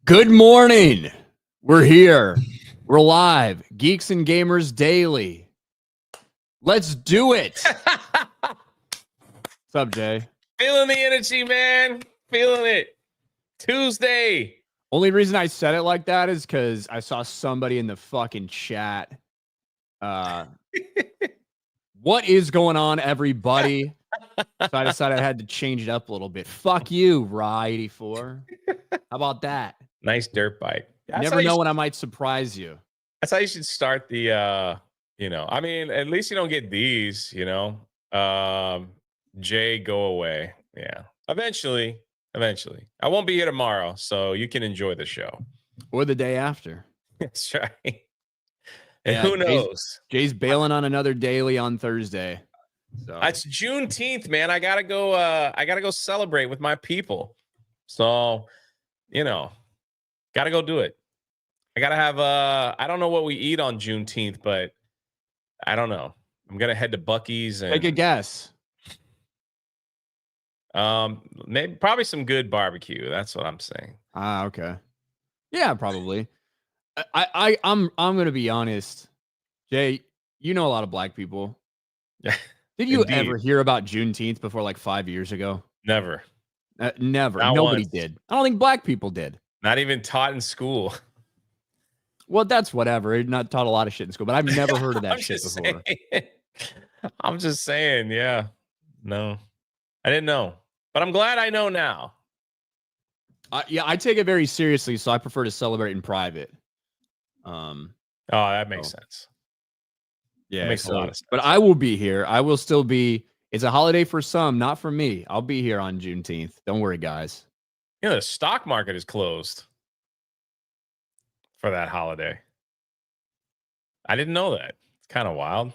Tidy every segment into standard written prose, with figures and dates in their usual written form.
Good morning. We're here. We're live. Geeks and Gamers Daily. Let's do it. What's up, Jay? Feeling the energy, man. Feeling it. Tuesday. Only reason I said it like that is because I saw somebody in the fucking chat. What is going on, everybody? So I decided I had to change it up a little bit. Fuck you, Ra84. How about that? Nice dirt bike. You never know when I might surprise you. That's how you should start the I mean, at least you don't get these, Jay, go away. Yeah. Eventually. I won't be here tomorrow, so you can enjoy the show. Or the day after. That's right. And who knows? Jay's bailing on another daily on Thursday. So it's Juneteenth, man. I gotta go celebrate with my people. So, gotta go do it. I gotta have I don't know what we eat on Juneteenth, but I don't know. I'm gonna head to Buc-ee's and take a guess. Maybe probably some good barbecue. That's what I'm saying. Okay. Yeah, probably. I'm gonna be honest, Jay. You know a lot of black people. Yeah. Did you ever hear about Juneteenth before like 5 years ago? Never. Never. Not Nobody once. did. I don't think black people did. Not even taught in school. Well, that's whatever. I've not taught a lot of shit in school, but I've never heard of that shit before. I'm just saying, yeah. No, I didn't know, but I'm glad I know now. Yeah, I take it very seriously, so I prefer to celebrate in private. That makes sense. Yeah, that makes a lot of sense. But I will be here. I will still be. It's a holiday for some, not for me. I'll be here on Juneteenth. Don't worry, guys. The stock market is closed for that holiday. I didn't know that. It's kind of wild.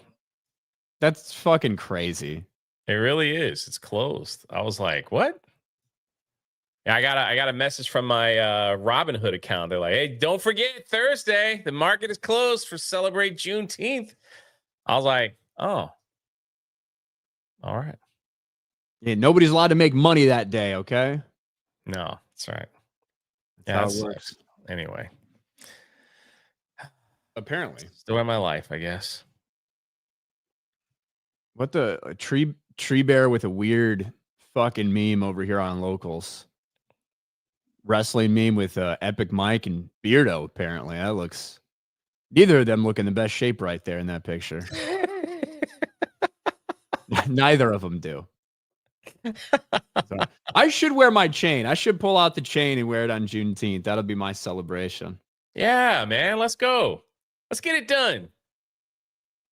That's fucking crazy. It really is. It's closed. I was like, what? Yeah, I got a message from my Robinhood account. They're like, hey, don't forget Thursday. The market is closed for celebrate Juneteenth. I was like, oh, all right. Yeah, nobody's allowed to make money that day, okay? No, that's right. That's how it works. Anyway. Apparently. Story of my life, I guess. What the tree bear with a weird fucking meme over here on Locals. Wrestling meme with Epic Mike and Beardo, apparently. That looks... Neither of them look in the best shape right there in that picture. Neither of them do. So, I should wear my chain. I should pull out the chain and wear it on Juneteenth. That'll be my celebration. Yeah, man. Let's go. Let's get it done.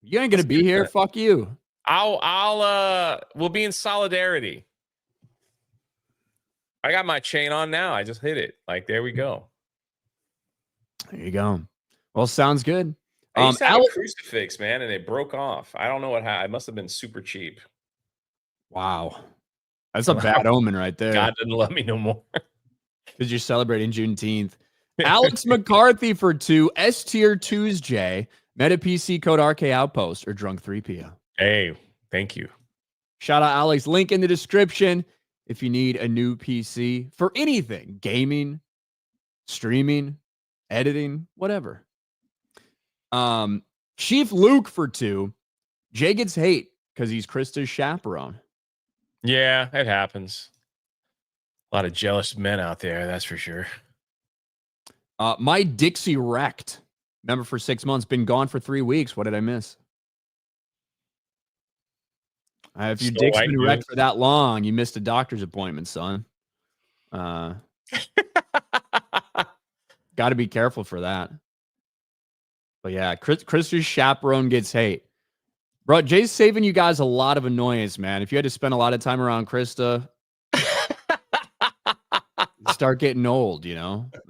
You ain't gonna be here. Fuck you. We'll be in solidarity. I got my chain on now. I just hit it. Like, there we go. There you go. Well, sounds good. I used to have a crucifix, man, and it broke off. I don't know what happened. It must have been super cheap. Wow. That's a bad omen right there. God didn't love me no more. Because you're celebrating Juneteenth. Alex McCarthy for 2. S tier Tuesday. Meta PC code RK Outpost or Drunk 3PO. Hey, thank you. Shout out Alex. Link in the description if you need a new PC for anything. Gaming, streaming, editing, whatever. Chief Luke for 2. Jay gets hate because he's Krista's chaperone. Yeah, it happens. A lot of jealous men out there, that's for sure. My Dixie wrecked. Member for 6 months, been gone for 3 weeks. What did I miss? If your dick's been wrecked for that long, you missed a doctor's appointment, son. Got to be careful for that. But yeah, Krista's chaperone gets hate. Bro, Jay's saving you guys a lot of annoyance, man. If you had to spend a lot of time around Krista, start getting old,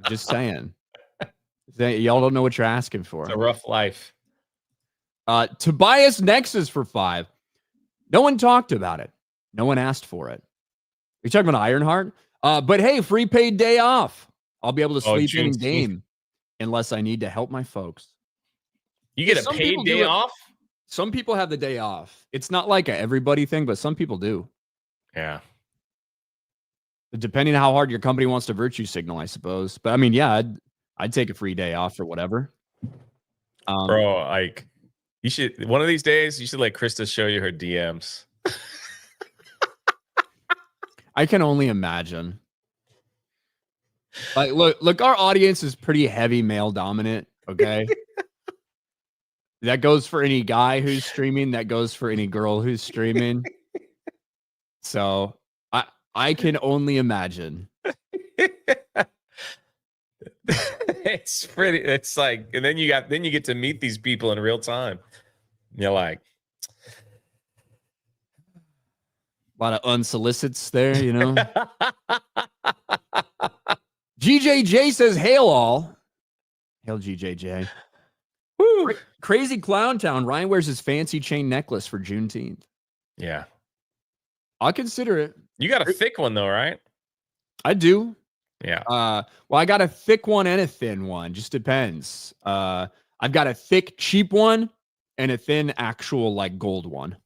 Just saying. Y'all don't know what you're asking for. It's a rough life. Tobias Nexus for 5. No one talked about it. No one asked for it. You're talking about Ironheart? But hey, free paid day off. I'll be able to sleep in game unless I need to help my folks. You get a paid day off? Some people have the day off. It's not like a everybody thing, but some people do. Yeah. Depending on how hard your company wants to virtue signal, I suppose. But I mean, yeah, I'd take a free day off or whatever. Bro, like you should one of these days you should let Krista show you her DMs. I can only imagine. Like, look, our audience is pretty heavy male dominant. Okay. That goes for any guy who's streaming. That goes for any girl who's streaming. So I can only imagine. It's like, and then you get to meet these people in real time. You're like, a lot of unsolicits there, you know. GJJ says, hail all. Hail GJJ. Woo. Crazy Clown Town. Ryan wears his fancy chain necklace for Juneteenth. Yeah. I'll consider it. You got a thick one though, right? I do. Yeah. Well, I got a thick one and a thin one. Just depends. I've got a thick, cheap one and a thin, actual like gold one.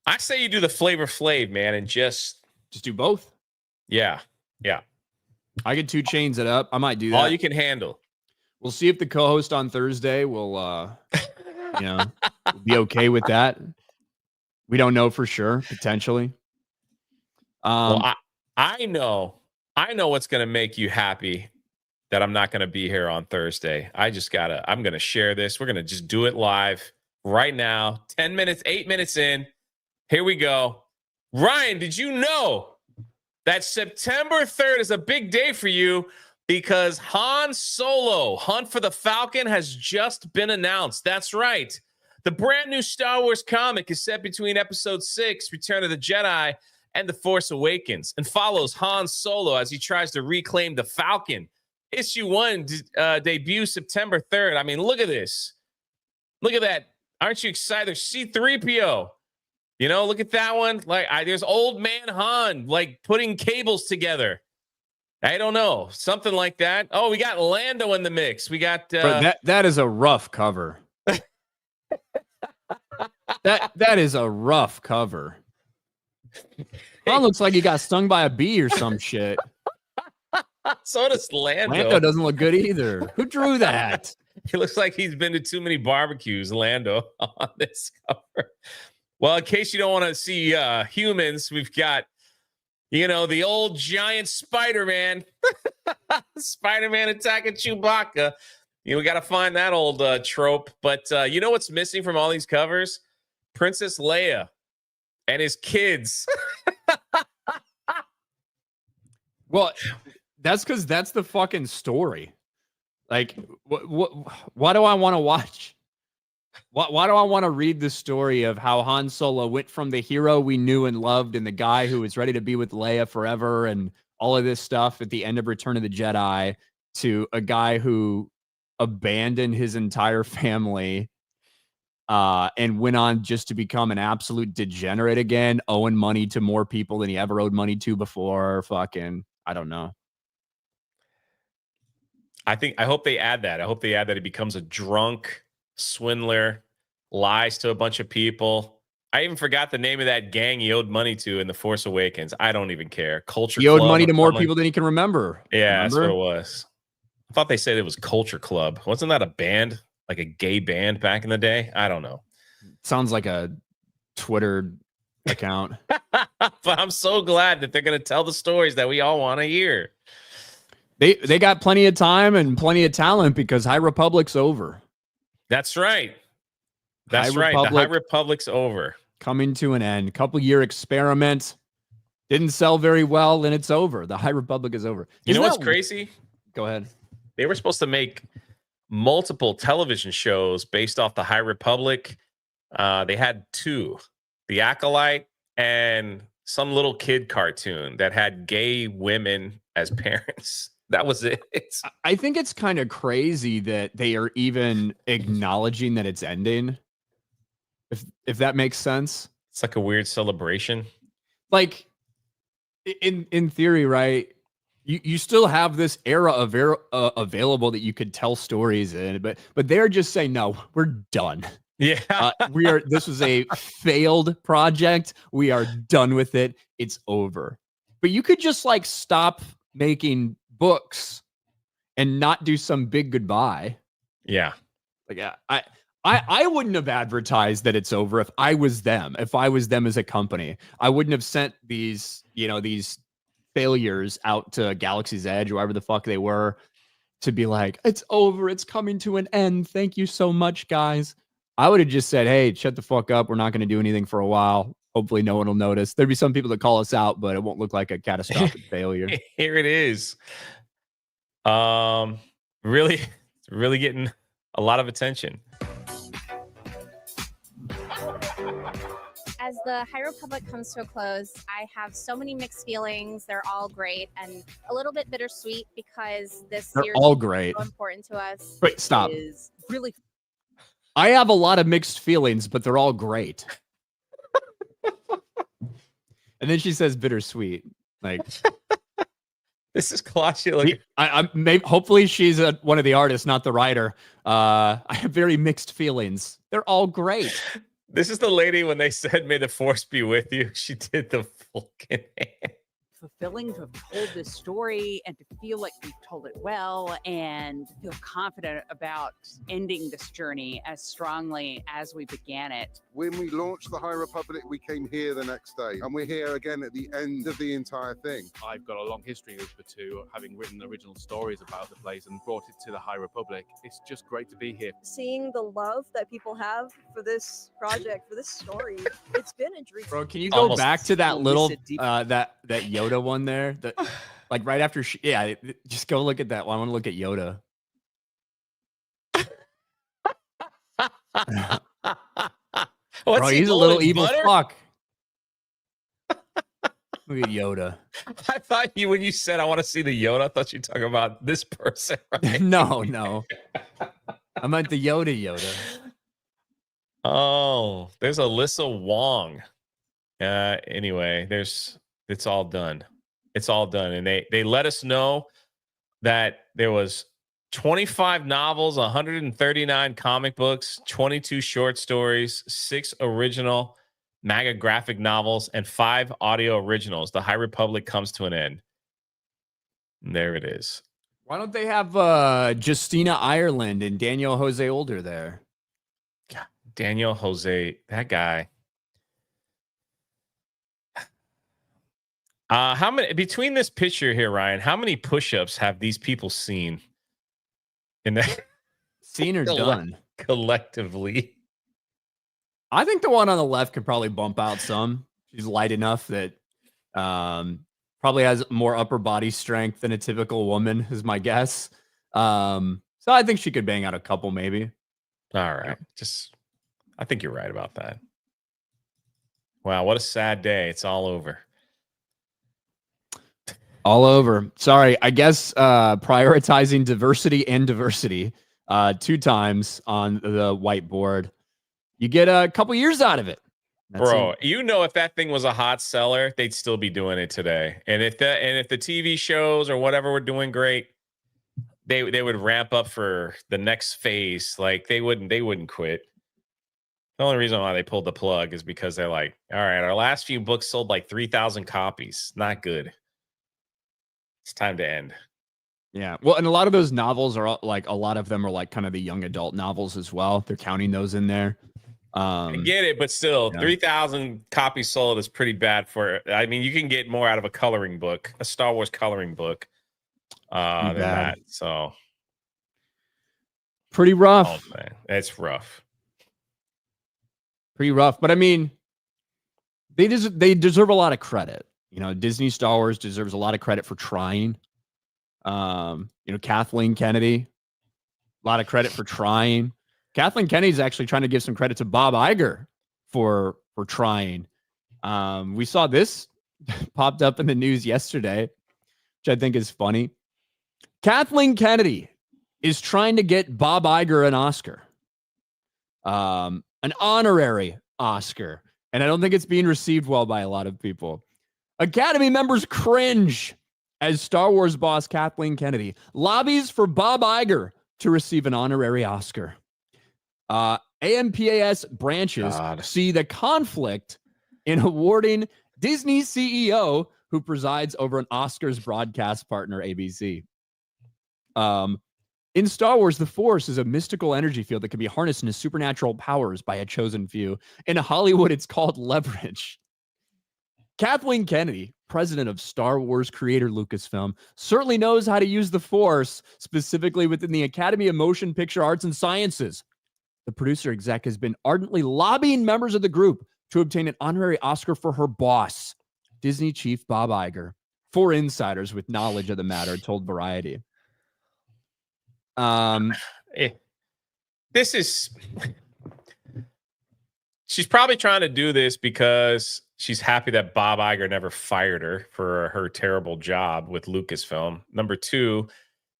I say you do the Flavor Flav, man, and just do both. Yeah. Yeah. I could 2 chains it up. I might do that. All you can handle. We'll see if the co-host on Thursday will, be okay with that. We don't know for sure, potentially. Well, I know what's going to make you happy that I'm not going to be here on Thursday. I'm going to share this. We're going to just do it live right now. 10 minutes, 8 minutes in. Here we go. Ryan, did you know that September 3rd is a big day for you because Han Solo, Hunt for the Falcon, has just been announced. That's right. The brand new Star Wars comic is set between Episode 6, Return of the Jedi, and The Force Awakens, and follows Han Solo as he tries to reclaim the Falcon. Issue 1 debut September 3rd. I mean, look at this. Look at that. Aren't you excited? There's C-3PO. You know, look at that one. Like, there's old man Han, like, putting cables together. I don't know. Something like that. Oh, we got Lando in the mix. We got... that is a rough cover. that is a rough cover. Han looks like he got stung by a bee or some shit. So does Lando. Lando doesn't look good either. Who drew that? It looks like he's been to too many barbecues, Lando, on this cover. Well, in case you don't want to see humans, we've got, the old giant Spider-Man. Spider-Man attacking Chewbacca. We got to find that old trope. But you know what's missing from all these covers? Princess Leia and his kids. Well, that's because that's the fucking story. Like, why do I want to watch? Why do I want to read the story of how Han Solo went from the hero we knew and loved and the guy who was ready to be with Leia forever and all of this stuff at the end of Return of the Jedi to a guy who abandoned his entire family and went on just to become an absolute degenerate again, owing money to more people than he ever owed money to before. Fucking, I don't know. I hope they add that. I hope they add that he becomes a drunk swindler, lies to a bunch of people. I even forgot the name of that gang he owed money to in The Force Awakens. I don't even care. Culture He owed Club money to more people than he can remember. Yeah, that's what it was. I thought they said it was Culture Club. Wasn't that a band, like a gay band back in the day? I don't know. Sounds like a Twitter account. But I'm so glad that they're going to tell the stories that we all want to hear. They got plenty of time and plenty of talent because High Republic's over. That's right. That's right. The High Republic's over. Coming to an end. Couple-year experiment. Didn't sell very well, and it's over. The High Republic is over. You know what's crazy? Go ahead. They were supposed to make multiple television shows based off the High Republic. They had 2. The Acolyte and some little kid cartoon that had gay women as parents. That was it. I think it's kind of crazy that they are even acknowledging that it's ending. If that makes sense. It's like a weird celebration. Like in theory, right? You still have this era available that you could tell stories in, but they're just saying, no, we're done. Yeah. This was a failed project. We are done with it. It's over. but you could just like stop making books and not do some big goodbye. Yeah. Like I wouldn't have advertised that it's over if I was them. If I was them as a company, I wouldn't have sent these, these failures out to Galaxy's Edge, or whatever the fuck they were, to be like, it's over, it's coming to an end. Thank you so much, guys. I would have just said, hey, shut the fuck up. We're not going to do anything for a while. Hopefully no one will notice. There'd be some people that call us out, but it won't look like a catastrophic failure. Here it is. Really getting a lot of attention. As the High Republic comes to a close, I have so many mixed feelings. They're all great and a little bit bittersweet because this They're series all is great. so important to us. Wait, stop. Is really. I have a lot of mixed feelings, but they're all great. And then she says bittersweet. Like, this is Claudia. Hopefully she's one of the artists, not the writer. I have very mixed feelings. They're all great. This is the lady when they said, may the force be with you. She did the fucking hand. Fulfilling to have told this story and to feel like we've told it well and feel confident about ending this journey as strongly as we began it. When we launched the High Republic, we came here the next day, and we're here again at the end of the entire thing. I've got a long history with the two, having written original stories about the place and brought it to the High Republic. It's just great to be here. Seeing the love that people have for this project, for this story, it's been a dream. Bro, can you go back to that little that Yoda one there? That like right after just go look at that one. I want to look at Yoda. Bro, he's a little evil fuck. Look at Yoda. I thought when you said I want to see the Yoda, I thought you were talking about this person, right? No. I meant the Yoda. Oh, there's Alyssa Wong. Anyway, it's all done. It's all done. And they let us know that there was 25 novels, 139 comic books, 22 short stories, 6 original manga graphic novels, and 5 audio originals. The High Republic comes to an end. And there it is. Why don't they have Justina Ireland and Daniel Jose Older there? God, Daniel Jose, that guy. How many between this picture here, Ryan? How many push-ups have these people seen? In that seen or done collectively? I think the one on the left could probably bump out some. She's light enough that probably has more upper body strength than a typical woman, is my guess. So I think she could bang out a couple, maybe. All right, I think you're right about that. Wow, what a sad day! It's all over. All over. Sorry, I guess prioritizing diversity 2 times on the whiteboard. You get a couple years out of it. Bro, if that thing was a hot seller, they'd still be doing it today. And if the TV shows or whatever were doing great, they would ramp up for the next phase. Like they wouldn't quit. The only reason why they pulled the plug is because they're like, all right, our last few books sold like 3,000 copies. Not good. It's time to end. Yeah. Well, and a lot of those novels are like, a lot of them are like kind of the young adult novels as well. They're counting those in there. I get it, but still, 3,000 copies sold is pretty bad for. I mean, you can get more out of a coloring book, a Star Wars coloring book, than that. So, pretty rough. Oh, man. It's rough. Pretty rough, but I mean, they deserve a lot of credit. Disney Star Wars deserves a lot of credit for trying. Kathleen Kennedy, a lot of credit for trying. Kathleen Kennedy's actually trying to give some credit to Bob Iger for trying. We saw this popped up in the news yesterday, which I think is funny. Kathleen Kennedy is trying to get Bob Iger an Oscar, an honorary Oscar, and I don't think it's being received well by a lot of people. Academy members cringe as Star Wars boss Kathleen Kennedy lobbies for Bob Iger to receive an honorary Oscar. AMPAS branches see the conflict in awarding Disney CEO, who presides over an Oscars broadcast partner, ABC. In Star Wars, the Force is a mystical energy field that can be harnessed into supernatural powers by a chosen few. In Hollywood, it's called leverage. Kathleen Kennedy, president of Star Wars creator Lucasfilm, certainly knows how to use the Force, specifically within the Academy of Motion Picture Arts and Sciences. The producer exec has been ardently lobbying members of the group to obtain an honorary Oscar for her boss, Disney chief Bob Iger. 4 insiders with knowledge of the matter told Variety. This is... She's probably trying to do this because she's happy that Bob Iger never fired her for her terrible job with Lucasfilm. Number 2,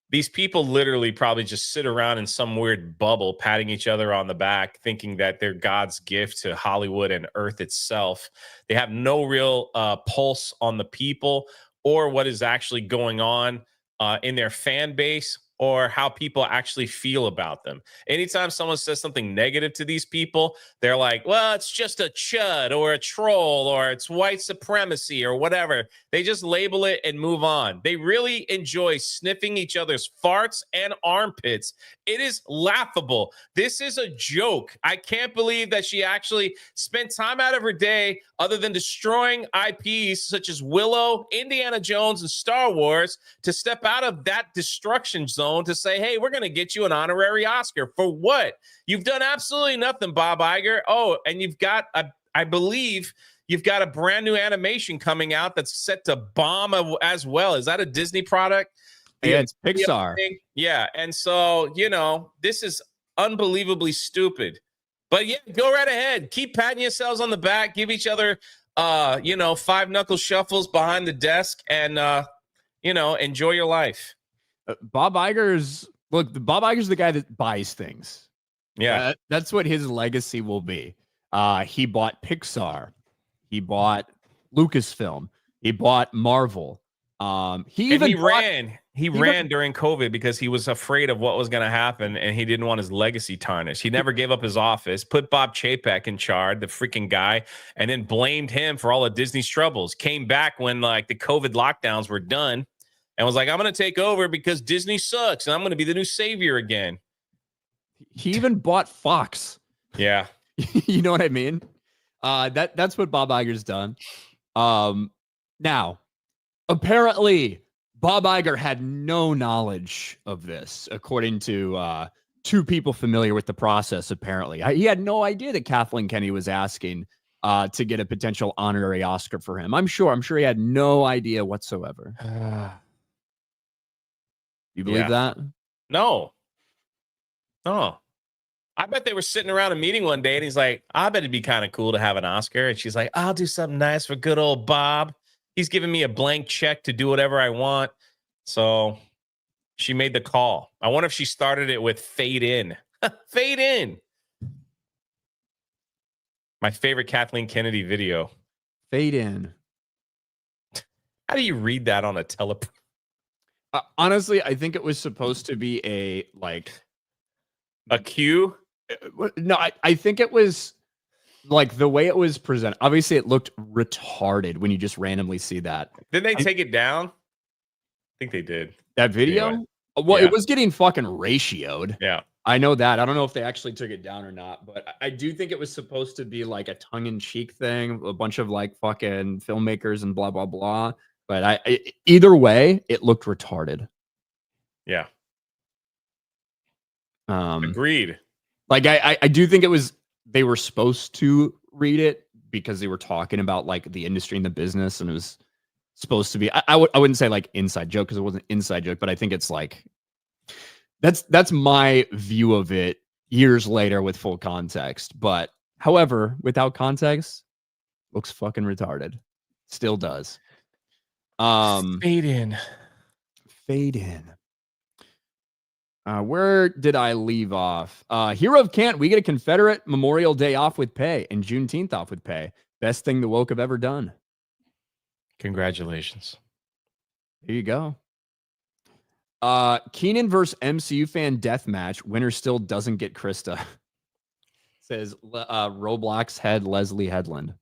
these people literally probably just sit around in some weird bubble, patting each other on the back, thinking that they're God's gift to Hollywood and Earth itself. They have no real pulse on the people or what is actually going on in their fan base, or how people actually feel about them. Anytime someone says something negative to these people, they're like, well, it's just a chud or a troll or it's white supremacy or whatever. They just label it and move on. They really enjoy sniffing each other's farts and armpits. It is laughable. This is a joke. I can't believe that she actually spent time out of her day other than destroying IPs such as Willow, Indiana Jones, and Star Wars to step out of that destruction zone to say, hey, we're going to get you an honorary Oscar. For what? You've done absolutely nothing, Bob Iger. Oh, and you've got, I believe, you've got a brand new animation coming out that's set to bomb as well. Is that a Disney product? Yeah, it's Pixar. Yeah, and so, this is unbelievably stupid. But yeah, go right ahead. Keep patting yourselves on the back. Give each other, 5-knuckle shuffles behind the desk and, enjoy your life. Bob Iger's the guy that buys things. Yeah, that's what his legacy will be. He bought Pixar, he bought Lucasfilm, he bought Marvel. He ran during COVID because he was afraid of what was going to happen, and he didn't want his legacy tarnished. He never gave up his office, put Bob Chapek in charge, the freaking guy, and then blamed him for all of Disney's troubles. Came back when the COVID lockdowns were done. And was like, I'm going to take over because Disney sucks, and I'm going to be the new savior again. He even bought Fox. Yeah. You know what I mean? That's what Bob Iger's done. Now, apparently, Bob Iger had no knowledge of this, according to 2 people familiar with the process, apparently. He had no idea that Kathleen Kennedy was asking to get a potential honorary Oscar for him. I'm sure he had no idea whatsoever. You believe that? No. I bet they were sitting around a meeting one day and he's like, I bet it'd be kind of cool to have an Oscar. And she's like, I'll do something nice for good old Bob. He's giving me a blank check to do whatever I want. So she made the call. I wonder if she started it with fade in. Fade in. My favorite Kathleen Kennedy video. Fade in. How do you read that on a teleprompter? Honestly, I think it was supposed to be a cue. No, I think it was like the way it was presented. Obviously, it looked retarded when you just randomly see that. Did they take it down? I think they did. That video? Anyway. Well, it was getting fucking ratioed. Yeah. I know that. I don't know if they actually took it down or not, but I do think it was supposed to be like a tongue-in-cheek thing, a bunch of fucking filmmakers and blah, blah, blah. But either way, it looked retarded. Yeah. Agreed. I do think they were supposed to read it because they were talking about the industry and the business, and it was supposed to be, I wouldn't say inside joke because it wasn't inside joke, but I think it's that's my view of it years later with full context. But however, without context, looks fucking retarded. Still does. Fade in. Where did I leave off? Hero of Kent, we get a Confederate Memorial Day off with pay and Juneteenth off with pay. Best thing the woke have ever done. Congratulations. Here you go. Keenan versus MCU fan deathmatch. Winner still doesn't get Krista. Says Roblox head Leslie Headland.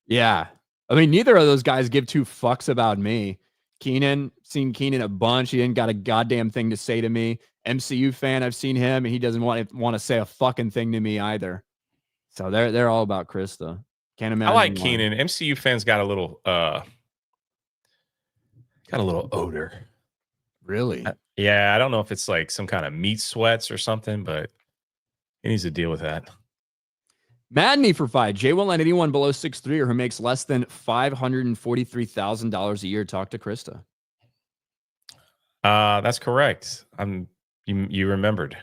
Yeah. I mean, neither of those guys give two fucks about me. Keenan, seen Keenan a bunch. He didn't got a goddamn thing to say to me. MCU fan, I've seen him, and he doesn't want to say a fucking thing to me either. So they're all about Krista. Can't imagine. I like why. Keenan. MCU fans got a little odor. Really? Yeah, I don't know if it's like some kind of meat sweats or something, but he needs to deal with that. Madney for 5. Jay won't let anyone below 6'3" or who makes less than $543,000 a year talk to Krista. That's correct. You remembered.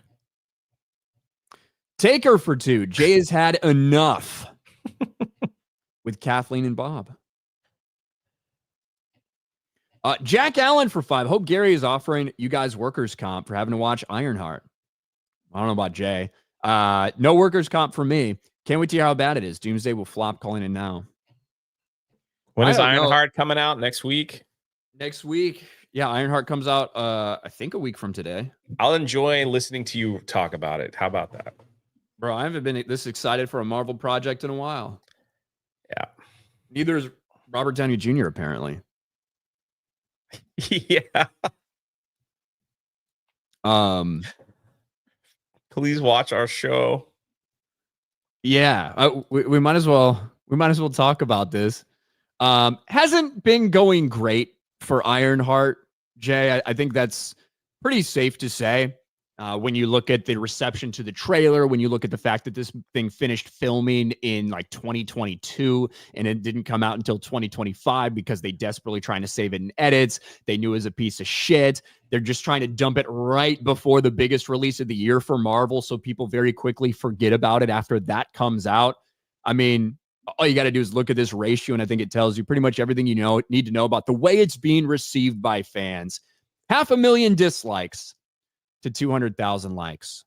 Taker for 2. Jay has had enough with Kathleen and Bob. Jack Allen for 5. Hope Gary is offering you guys workers' comp for having to watch Ironheart. I don't know about Jay. No workers' comp for me. Can't wait to hear how bad it is. Doomsday will flop. Calling in now. When is Ironheart coming out? Next week? Next week. Yeah, Ironheart comes out, I think a week from today. I'll enjoy listening to you talk about it. How about that? Bro, I haven't been this excited for a Marvel project in a while. Yeah. Neither is Robert Downey Jr., apparently. Yeah. Please watch our show. Yeah, we might as well talk about this. Hasn't been going great for Ironheart, Jay. I think that's pretty safe to say. When you look at the reception to the trailer, when you look at the fact that this thing finished filming in like 2022 and it didn't come out until 2025 because they desperately trying to save it in edits. They knew it was a piece of shit. They're just trying to dump it right before the biggest release of the year for Marvel, so people very quickly forget about it after that comes out. I mean, all you got to do is look at this ratio, and I think it tells you pretty much everything you need to know about the way it's being received by fans. 500,000 dislikes to 200,000 likes.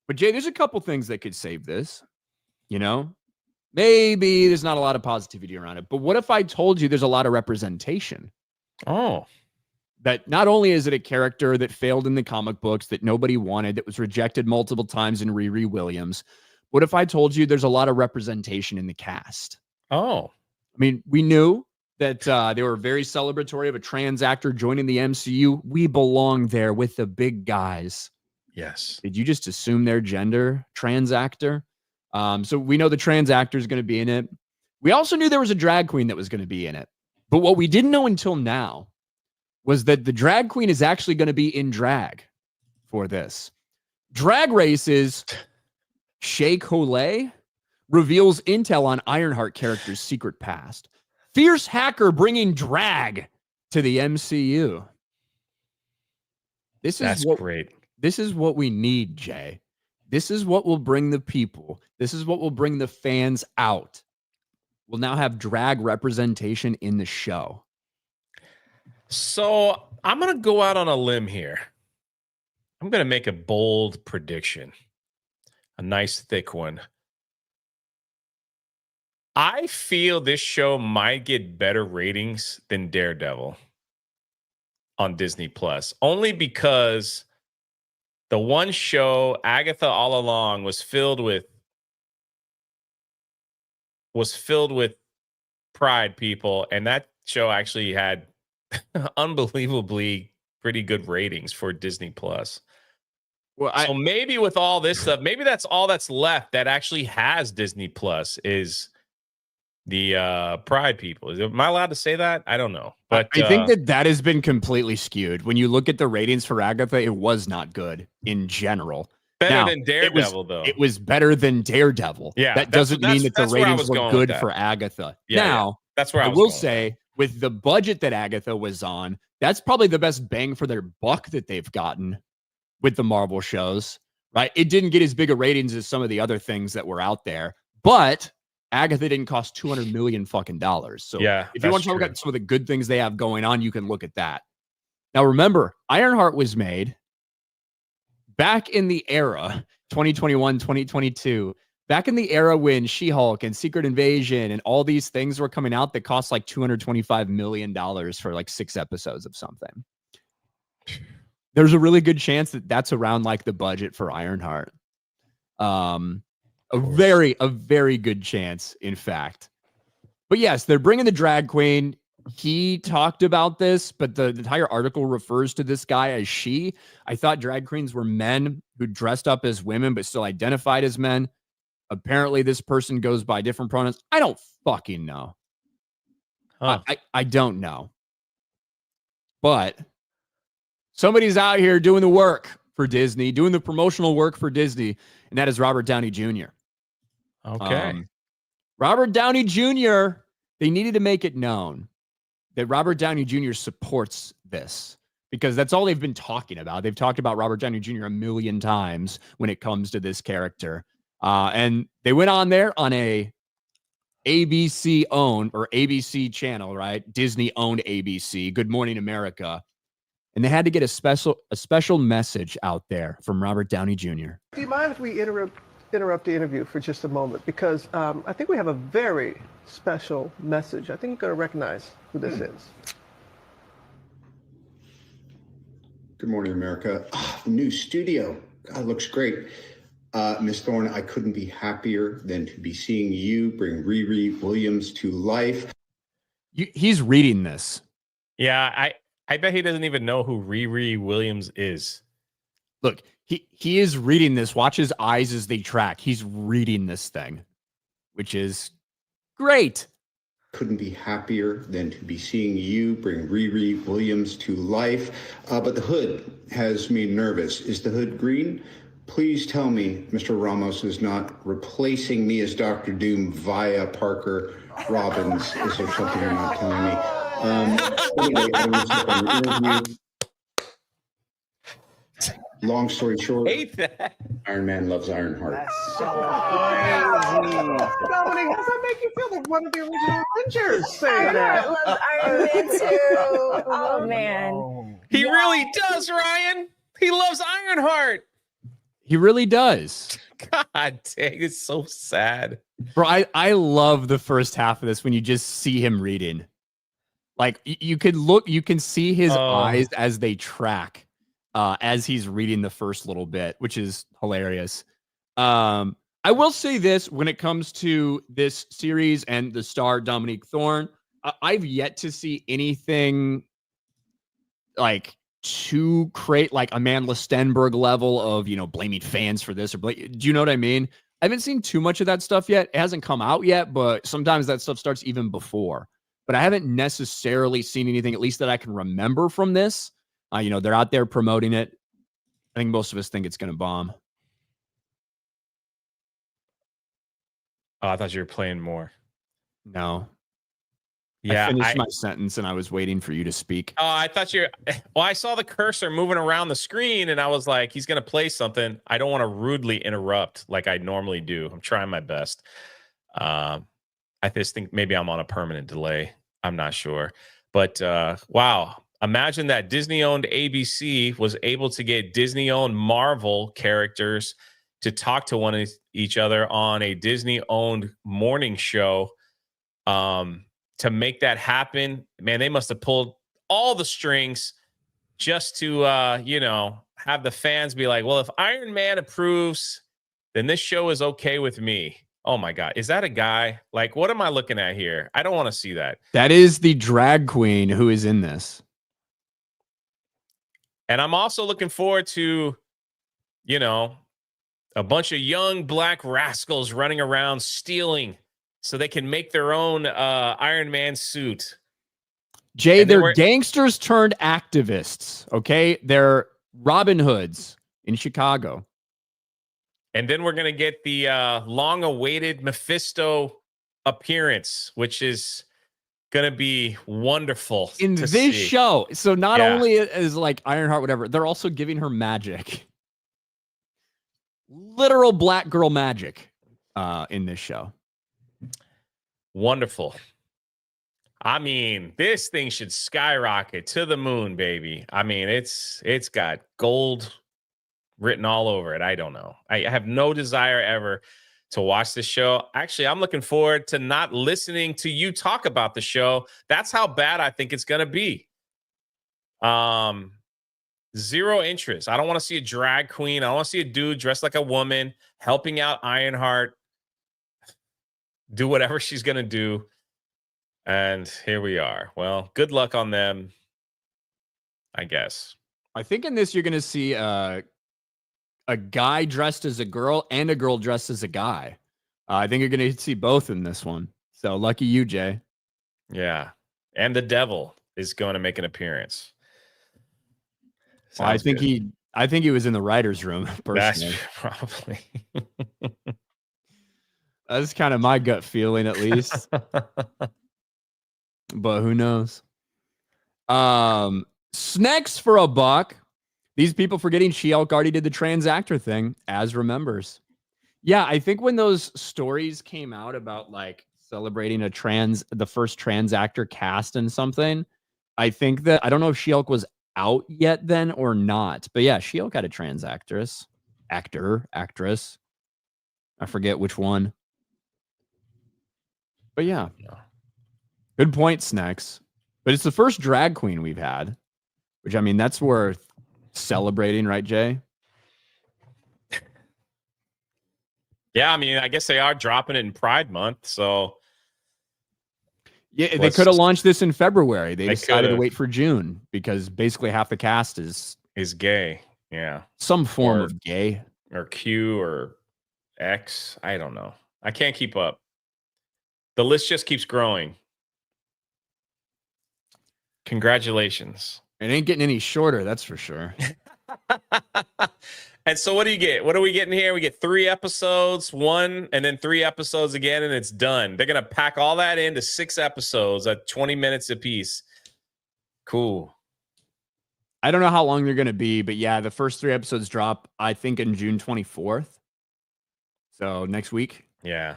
But Jay, there's a couple things that could save this. You know, maybe there's not a lot of positivity around it, but what if I told you there's a lot of representation? Oh, that not only is it a character that failed in the comic books that nobody wanted, that was rejected multiple times in Riri Williams. What if I told you there's a lot of representation in the cast? Oh, I mean, we knew that they were very celebratory of a trans actor joining the MCU. We belong there with the big guys. yes. Did you just assume their gender, trans actor? So we know the trans actor is going to be in it. We also knew there was a drag queen that was going to be in it. But what we didn't know until now was that the drag queen is actually going to be in drag for this. Drag Race's Shea Coulee reveals intel on Ironheart character's secret past. Fierce hacker bringing drag to the MCU. That's great. This is what we need, Jay. This is what will bring the people. This is what will bring the fans out. We'll now have drag representation in the show. So I'm going to go out on a limb here. I'm going to make a bold prediction. A nice thick one. I feel this show might get better ratings than Daredevil on Disney Plus, only because the one show, Agatha All Along, was filled with pride people, and that show actually had unbelievably pretty good ratings for Disney Plus. Well, so maybe with all this stuff, maybe that's all that's left that actually has Disney Plus is the pride people. Am I allowed to say that? I don't know. But I think that has been completely skewed. When you look at the ratings for Agatha, it was not good in general. Better than Daredevil, though. It was better than Daredevil. Yeah, that doesn't mean that the ratings were good for Agatha. Yeah, now, that's where I will say, with the budget that Agatha was on, that's probably the best bang for their buck that they've gotten with the Marvel shows, right? It didn't get as big a ratings as some of the other things that were out there, but Agatha didn't cost $200 million fucking dollars. So yeah, if you want to talk about some of the good things they have going on, you can look at that. Now, remember, Ironheart was made back in the era, 2021, 2022, back in the era when She-Hulk and Secret Invasion and all these things were coming out that cost like $225 million for like 6 episodes of something. There's a really good chance that that's around like the budget for Ironheart. A very good chance, in fact. But yes, they're bringing the drag queen. He talked about this, but the entire article refers to this guy as she. I thought drag queens were men who dressed up as women but still identified as men. Apparently, this person goes by different pronouns. I don't fucking know. Huh. I don't know. But somebody's out here doing the work for Disney, doing the promotional work for Disney, and that is Robert Downey Jr. Okay. Robert Downey Jr., they needed to make it known that Robert Downey Jr. supports this because that's all they've been talking about. They've talked about Robert Downey Jr. a million times when it comes to this character. And they went on there on a ABC owned or ABC channel, right? Disney owned ABC, Good Morning America. And they had to get a special message out there from Robert Downey Jr. Do you mind if we interrupt the interview for just a moment? Because I think we have a very special message. I think you're going to recognize who this is. Good morning, America. The new studio. God, looks great. Miss Thorne, I couldn't be happier than to be seeing you bring Riri Williams to life. He's reading this. Yeah, I bet he doesn't even know who Riri Williams is. Look, he is reading this. Watch his eyes as they track. He's reading this thing, which is great. Couldn't be happier than to be seeing you bring Riri Williams to life. But the hood has me nervous. Is the hood green? Please tell me Mr. Ramos is not replacing me as Dr. Doom via Parker Robbins. Is there something you're not telling me? Anyway, I was on your interview. Long story short, Hate that. Iron Man loves Ironheart. That's so crazy. Dominic, how does that make you feel? Like one of the original Avengers saying that. I love Iron Man too. Oh man. He really does, Ryan. He loves Ironheart. He really does. God dang, it's so sad. Bro, I love the first half of this when you just see him reading. Like you can see his eyes as they track as he's reading the first little bit, which is hilarious. I will say this when it comes to this series and the star Dominique Thorne, I've yet to see anything like to create like Amanda Stenberg level of, blaming fans for this or do you know what I mean? I haven't seen too much of that stuff yet. It hasn't come out yet, but sometimes that stuff starts even before. But I haven't necessarily seen anything, at least that I can remember from this. They're out there promoting it. I think most of us think it's going to bomb. Oh, I thought you were playing more. No. Yeah, I finished my sentence and I was waiting for you to speak. Oh, I thought I saw the cursor moving around the screen and I was like, he's going to play something. I don't want to rudely interrupt like I normally do. I'm trying my best. I just think maybe I'm on a permanent delay. I'm not sure. But wow. Imagine that Disney-owned ABC was able to get Disney-owned Marvel characters to talk to each other on a Disney-owned morning show. To make that happen, man, they must have pulled all the strings just to, have the fans be like, well, if Iron Man approves, then this show is okay with me. Oh my God. Is that a guy? Like, what am I looking at here? I don't want to see that. That is the drag queen who is in this. And I'm also looking forward to, a bunch of young black rascals running around stealing so they can make their own Iron Man suit. Jay, they're gangsters turned activists, okay? They're Robin Hoods in Chicago. And then we're going to get the long-awaited Mephisto appearance, which is going to be wonderful in to this see. show. So not only is like Ironheart, whatever, they're also giving her magic. Literal black girl magic in this show. Wonderful. I mean, this thing should skyrocket to the moon, baby. I mean, it's got gold written all over it. I don't know. I have no desire ever to watch this show. Actually, I'm looking forward to not listening to you talk about the show. That's how bad I think it's going to be. Zero interest. I don't want to see a drag queen. I don't want to see a dude dressed like a woman helping out Ironheart do whatever she's going to do. And here we are. Well, good luck on them, I guess. I think in this you're going to see a guy dressed as a girl and a girl dressed as a guy. I think you're going to see both in this one. So lucky you, Jay. Yeah. And the devil is going to make an appearance. Well, I think good. he was in the writer's room personally. That's probably. That's kind of my gut feeling, at least. But who knows? Snacks for a buck. These people forgetting She-Hulk already did the trans actor thing, as remembers. Yeah, I think when those stories came out about like celebrating the first trans actor cast in something, I think that I don't know if She-Hulk was out yet then or not. But yeah, She-Hulk had a trans actress. I forget which one. But yeah. Good point, Snacks. But it's the first drag queen we've had, which I mean, that's worth celebrating, right, Jay? Yeah, I mean, I guess they are dropping it in Pride Month, so yeah, they could have launched this in February. They decided to wait for June because basically half the cast is gay. Yeah, some form of gay or Q or X. I don't know. I can't keep up. The list just keeps growing. Congratulations. It ain't getting any shorter, that's for sure. And so what do you get? What are we getting here? We get 3 episodes, 1, and then 3 episodes again, and it's done. They're going to pack all that into 6 episodes at 20 minutes apiece. Cool. I don't know how long they're going to be, but yeah, the first 3 episodes drop, I think, in June 24th. So next week. Yeah.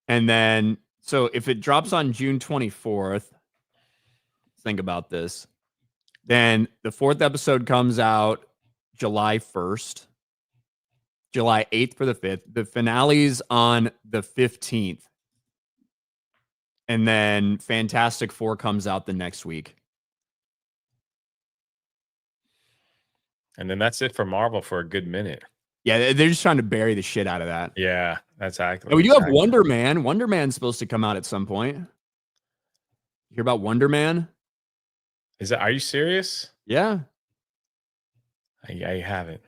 And then, so if it drops on June 24th, think about this. Then the 4th episode comes out July 1st, July 8th for the 5th. The finale's on the 15th. And then Fantastic Four comes out the next week. And then that's it for Marvel for a good minute. Yeah, they're just trying to bury the shit out of that. Yeah, that's exactly. Oh, we do have Wonder Man. Wonder Man's supposed to come out at some point. You hear about Wonder Man? Are you serious? Yeah. I haven't.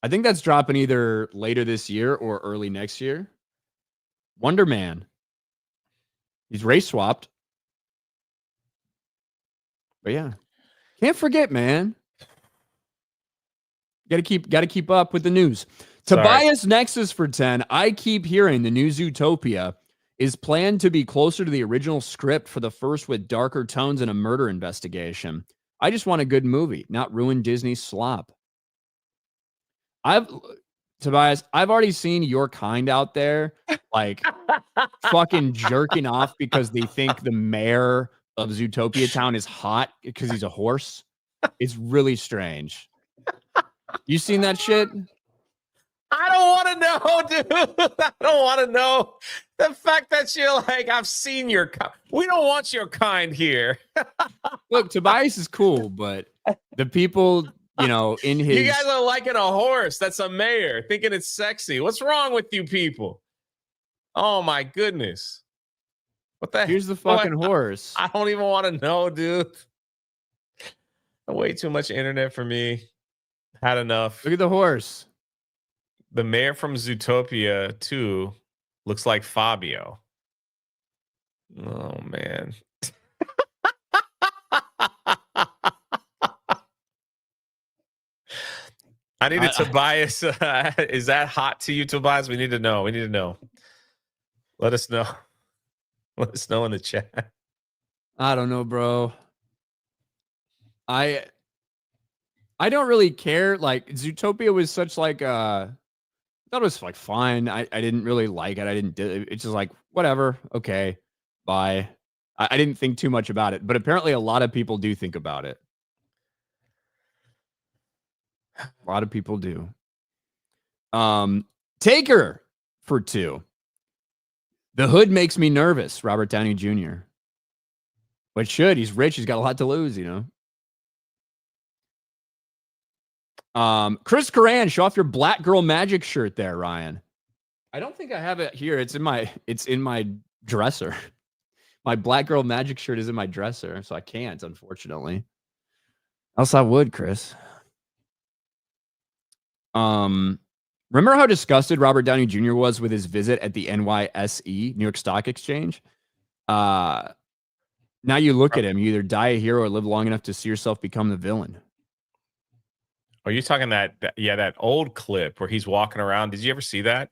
I think that's dropping either later this year or early next year. Wonder Man. He's race swapped. But yeah. Can't forget, man. Gotta keep up with the news. Sorry. Tobias Nexus for 10. I keep hearing the new Zootopia is planned to be closer to the original script for the first with darker tones and a murder investigation. I just want a good movie, not ruin Disney's slop. Tobias, I've already seen your kind out there, like fucking jerking off because they think the mayor of Zootopia Town is hot because he's a horse. It's really strange. You seen that shit? I don't want to know, dude. I don't want to know. The fact that you're like, I've seen your kind. We don't want your kind here. Look, Tobias is cool, but the people, in his... You guys are liking a horse that's a mayor, thinking it's sexy. What's wrong with you people? Oh, my goodness. What the Here's the fucking horse. I don't even want to know, dude. Way too much internet for me. Had enough. Look at the horse. The mayor from Zootopia 2 looks like Fabio. Oh, man. I need Tobias. Is that hot to you, Tobias? We need to know. Let us know. Let us know in the chat. I don't know, bro. I don't really care. Like, Zootopia was such like I thought it was like fine. I didn't really like it. It's just like whatever. Okay, bye. I didn't think too much about it, but apparently a lot of people do think about it. A lot of people do. Taker for 2. The hood makes me nervous. Robert Downey Jr. But should. He's rich. He's got a lot to lose, Chris Coran, show off your Black Girl Magic shirt there, Ryan. I don't think I have it here. It's in my dresser. My Black Girl Magic shirt is in my dresser, so I can't, unfortunately. Else I would, Chris. Remember how disgusted Robert Downey Jr. was with his visit at the NYSE, New York Stock Exchange? Now you look at him, you either die a hero or live long enough to see yourself become the villain. Are you talking that old clip where he's walking around? Did you ever see that?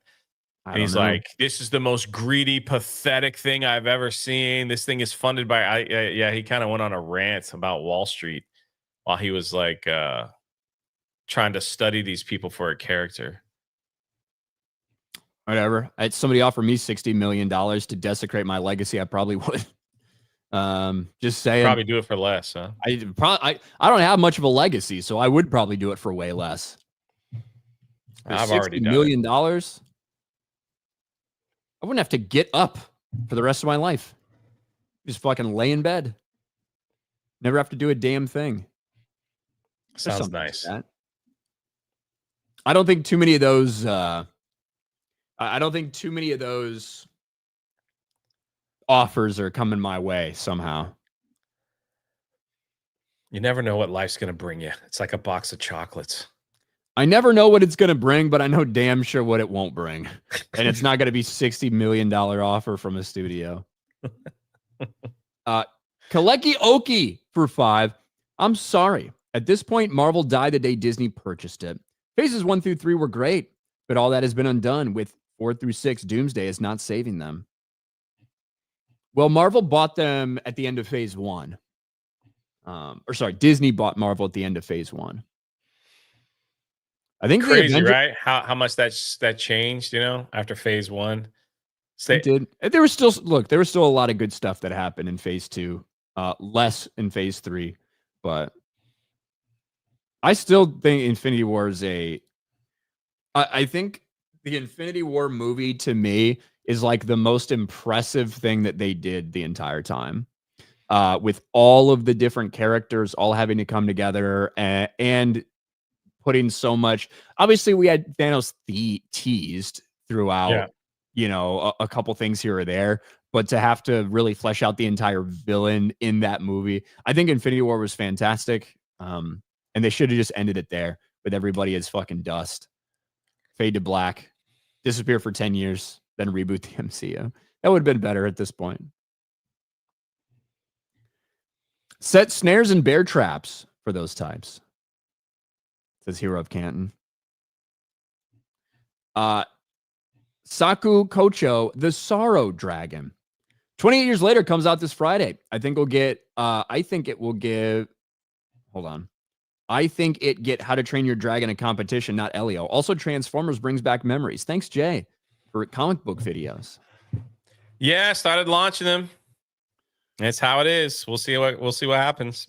And he's like, "This is the most greedy, pathetic thing I've ever seen. This thing is funded by." Yeah, he kind of went on a rant about Wall Street while he was like trying to study these people for a character. Whatever. Somebody offered me $60 million to desecrate my legacy. I probably would. Just saying. Probably do it for less, huh? I don't have much of a legacy, so I would probably do it for way less. I've already done $60 million. I wouldn't have to get up for the rest of my life. Just fucking lay in bed. Never have to do a damn thing. Sounds nice. Like I don't think too many of those. I don't think too many of those offers are coming my way somehow. You never know what life's going to bring you. It's like a box of chocolates. I never know what it's going to bring, but I know damn sure what it won't bring. And it's not going to be $60 million offer from a studio. Kaleki Oki for 5. I'm sorry. At this point, Marvel died the day Disney purchased it. Phases 1 through 3 were great, but all that has been undone with 4 through 6. Doomsday is not saving them. Well, Marvel bought them at the end of phase 1. Disney bought Marvel at the end of phase 1. I think crazy, right? How much that changed, after phase 1. It did. There was still a lot of good stuff that happened in phase 2. Less in phase 3, but I still think Infinity War is I think the Infinity War movie to me is like the most impressive thing that they did the entire time. With all of the different characters all having to come together and putting so much. Obviously, we had Thanos teased throughout, a couple things here or there, but to have to really flesh out the entire villain in that movie, I think Infinity War was fantastic. And they should have just ended it there with everybody as fucking dust, fade to black, disappear for 10 years, then reboot the MCU. That would have been better at this point. Set snares and bear traps for those types. Says Hero of Canton. Saku Kocho, the Sorrow Dragon. 28 years later comes out this Friday. I think it get How to Train Your Dragon a competition, not Elio. Also, Transformers brings back memories. Thanks, Jay, for comic book videos. Yeah, I started launching them. That's how it is. We'll see what happens.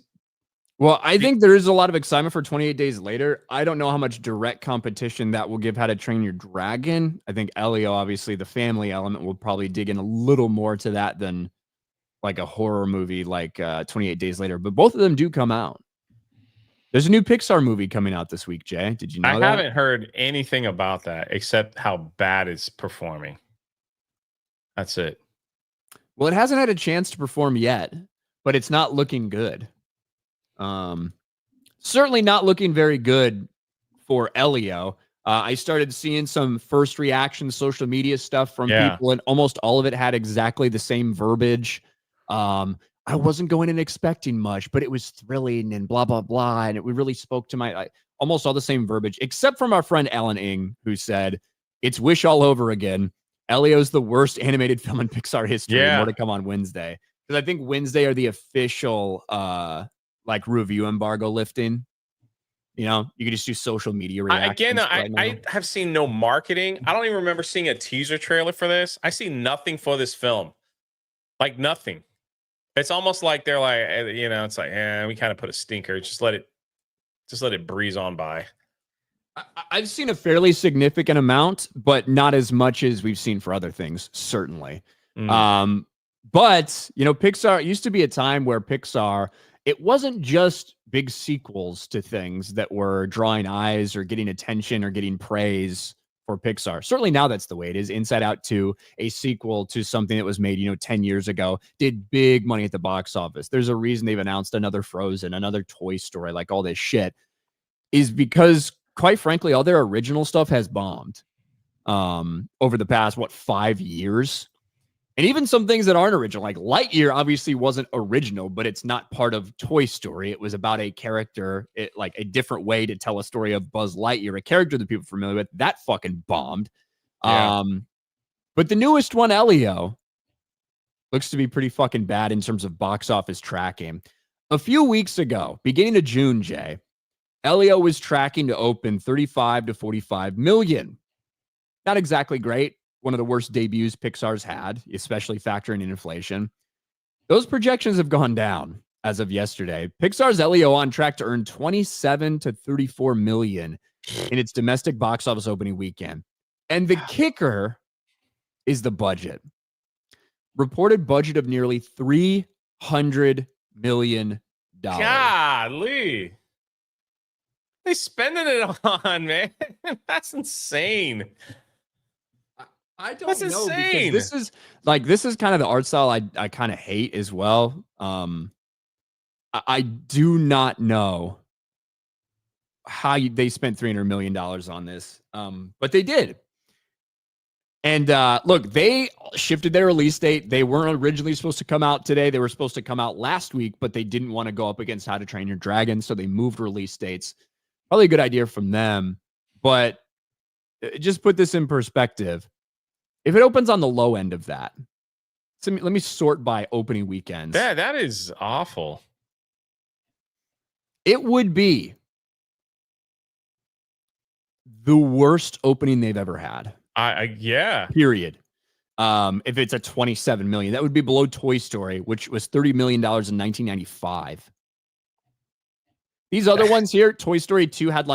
Well, I think there is a lot of excitement for 28 Days Later. I don't know how much direct competition that will give How to Train Your Dragon. I think Elio, obviously, the family element, will probably dig in a little more to that than like a horror movie like 28 Days Later. But both of them do come out. There's a new Pixar movie coming out this week, Jay. Did you know that? I haven't heard anything about that except how bad it's performing. That's it. Well, it hasn't had a chance to perform yet, but it's not looking good. Certainly not looking very good for Elio. I started seeing some first reaction social media stuff from people, and almost all of it had exactly the same verbiage. I wasn't going in expecting much, but it was thrilling and blah, blah, blah. And it really spoke to my, almost all the same verbiage, except from our friend Alan Ing, who said, it's Wish all over again. Elio's the worst animated film in Pixar history. Yeah. More to come on Wednesday. Because I think Wednesday are the official, review embargo lifting. You know, you can just do social media reactions. I have seen no marketing. I don't even remember seeing a teaser trailer for this. I see nothing for this film. Like nothing. It's almost like they're like, it's like, we kind of put a stinker. Just let it breeze on by. I've seen a fairly significant amount, but not as much as we've seen for other things, certainly. But, Pixar, it used to be a time where Pixar, it wasn't just big sequels to things that were drawing eyes or getting attention or getting praise for Pixar. Certainly now that's the way it is. Inside Out 2, a sequel to something that was made, 10 years ago, did big money at the box office. There's a reason they've announced another Frozen, another Toy Story, like all this shit, is because, quite frankly, all their original stuff has bombed over the past, 5 years? And even some things that aren't original, like Lightyear obviously wasn't original, but it's not part of Toy Story. It was about a character, like a different way to tell a story of Buzz Lightyear, a character that people are familiar with. That fucking bombed. Yeah. But the newest one, Elio, looks to be pretty fucking bad in terms of box office tracking. A few weeks ago, beginning of June, Jay, Elio was tracking to open 35 to 45 million. Not exactly great. One of the worst debuts Pixar's had, especially factoring in inflation. Those projections have gone down as of yesterday. Pixar's Elio on track to earn 27 to 34 million in its domestic box office opening weekend. And the kicker is the budget. Reported budget of nearly $300 million. Golly. They spending it on, man. That's insane. I don't That's know insane. because this is kind of the art style I kind of hate as well. I do not know how they spent $300 million on this, but they did. And look, they shifted their release date. They weren't originally supposed to come out today. They were supposed to come out last week, but they didn't want to go up against How to Train Your Dragon, so they moved release dates. Probably a good idea from them, but just put this in perspective. If it opens on the low end of that, so let me sort by opening weekends. That is awful. It would be the worst opening they've ever had. Yeah. Period. If it's a 27 million, that would be below Toy Story, which was $30 million in 1995. These other ones here, Toy Story 2 had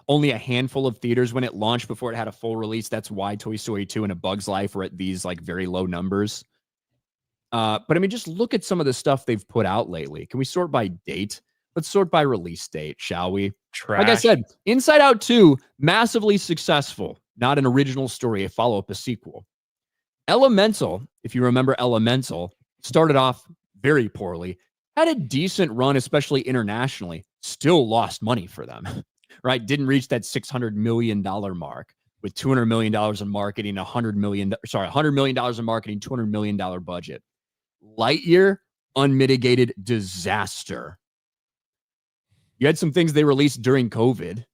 only a handful of theaters when it launched before it had a full release. That's why Toy Story 2 and A Bug's Life were at these very low numbers. But I mean, just look at some of the stuff they've put out lately. Can we sort by date? Let's sort by release date, shall we? Trash. Like I said, Inside Out 2, massively successful. Not an original story, a follow-up, a sequel. Elemental, if you remember Elemental, started off very poorly. Had a decent run, especially internationally. Still lost money for them, right? Didn't reach that $600 million mark with $200 million in marketing, $100 million in marketing, $200 million budget. Lightyear, unmitigated disaster. You had some things they released during COVID,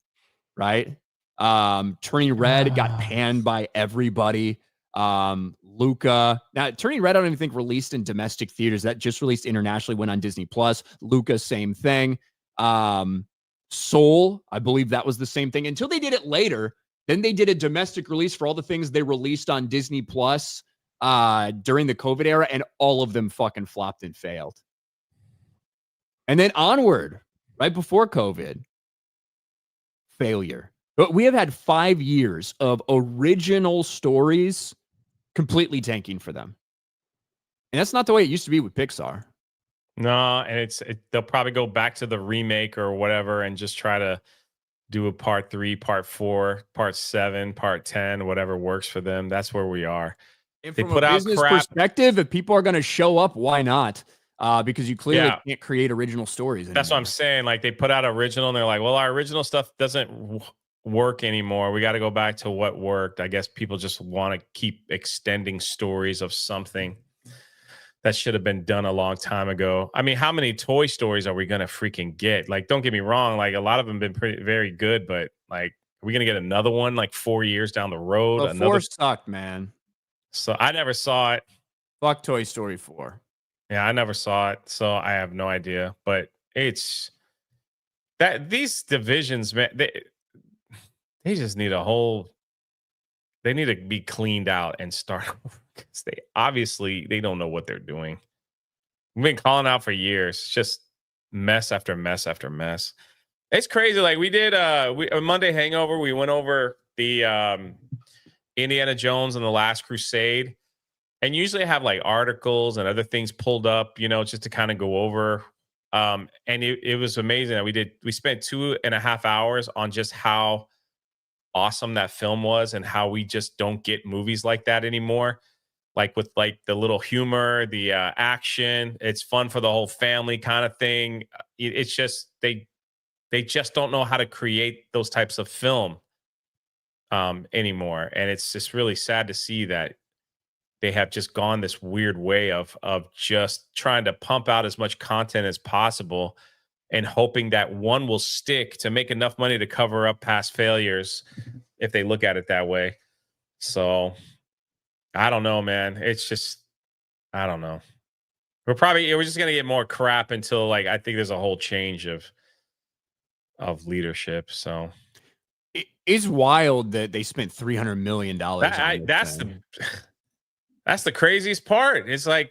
right? Turning Red got panned by everybody. Luca. Now, Turning Red, I don't even think released in domestic theaters. That just released internationally, went on Disney Plus. Luca, same thing. Soul, I believe that was the same thing until they did it later. Then they did a domestic release for all the things they released on Disney Plus during the COVID era, and all of them fucking flopped and failed. And then Onward, right before COVID, failure. But we have had 5 years of original stories completely tanking for them. And that's not the way it used to be with Pixar. No, and they'll probably go back to the remake or whatever and just try to do a part 3, part 4, part 7, part 10, whatever works for them. That's where we are. And They from put a out business crap. perspective, if people are going to show up, why not? Because you clearly can't create original stories anymore. That's what I'm saying. They put out original and they're like, well, our original stuff doesn't work anymore. We got to go back to what worked. I guess people just want to keep extending stories of something that should have been done a long time ago. I mean, how many Toy Stories are we going to freaking get? Don't get me wrong. A lot of them have been very good, but are we going to get another one 4 years down the road? Well, 4 sucked, man. So I never saw it. Fuck Toy Story 4. Yeah, I never saw it. So I have no idea, but it's that these divisions, man, they just need they need to be cleaned out and start over because they don't know what they're doing. We've been calling out for years. It's just mess after mess after mess. It's crazy. We did a Monday Hangover. We went over the Indiana Jones and the Last Crusade. And usually I have articles and other things pulled up, just to kind of go over. And it was amazing that we spent 2.5 hours on just how awesome that film was and how we just don't get movies like that anymore. Like with like the little humor, the action, it's fun for the whole family kind of thing. It's just they just don't know how to create those types of film anymore, and it's just really sad to see that they have just gone this weird way of just trying to pump out as much content as possible and hoping that one will stick to make enough money to cover up past failures if they look at it that way. So I don't know, man. It's just, I don't know. We're just gonna get more crap until like I think there's a whole change of leadership. So It's wild that they spent $300 million on that's thing. that's the craziest part. It's like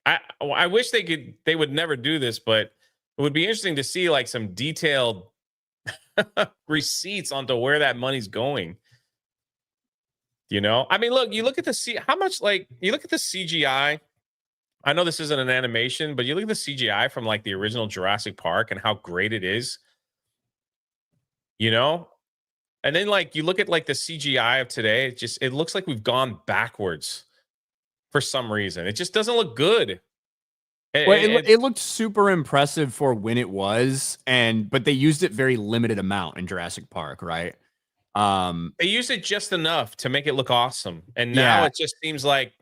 I wish they would never do this, but it would be interesting to see like some detailed receipts onto where that money's going. You know, I mean, look, you look at how much like you look at the CGI. I know this isn't an animation, but you look at the CGI from like the original Jurassic Park and how great it is. You know, and then like you look at like the CGI of today, it looks like we've gone backwards for some reason. It just doesn't look good. Well, it looked super impressive for when it was, but they used it very limited amount in Jurassic Park, right? They used it just enough to make it look awesome, and now it just seems like.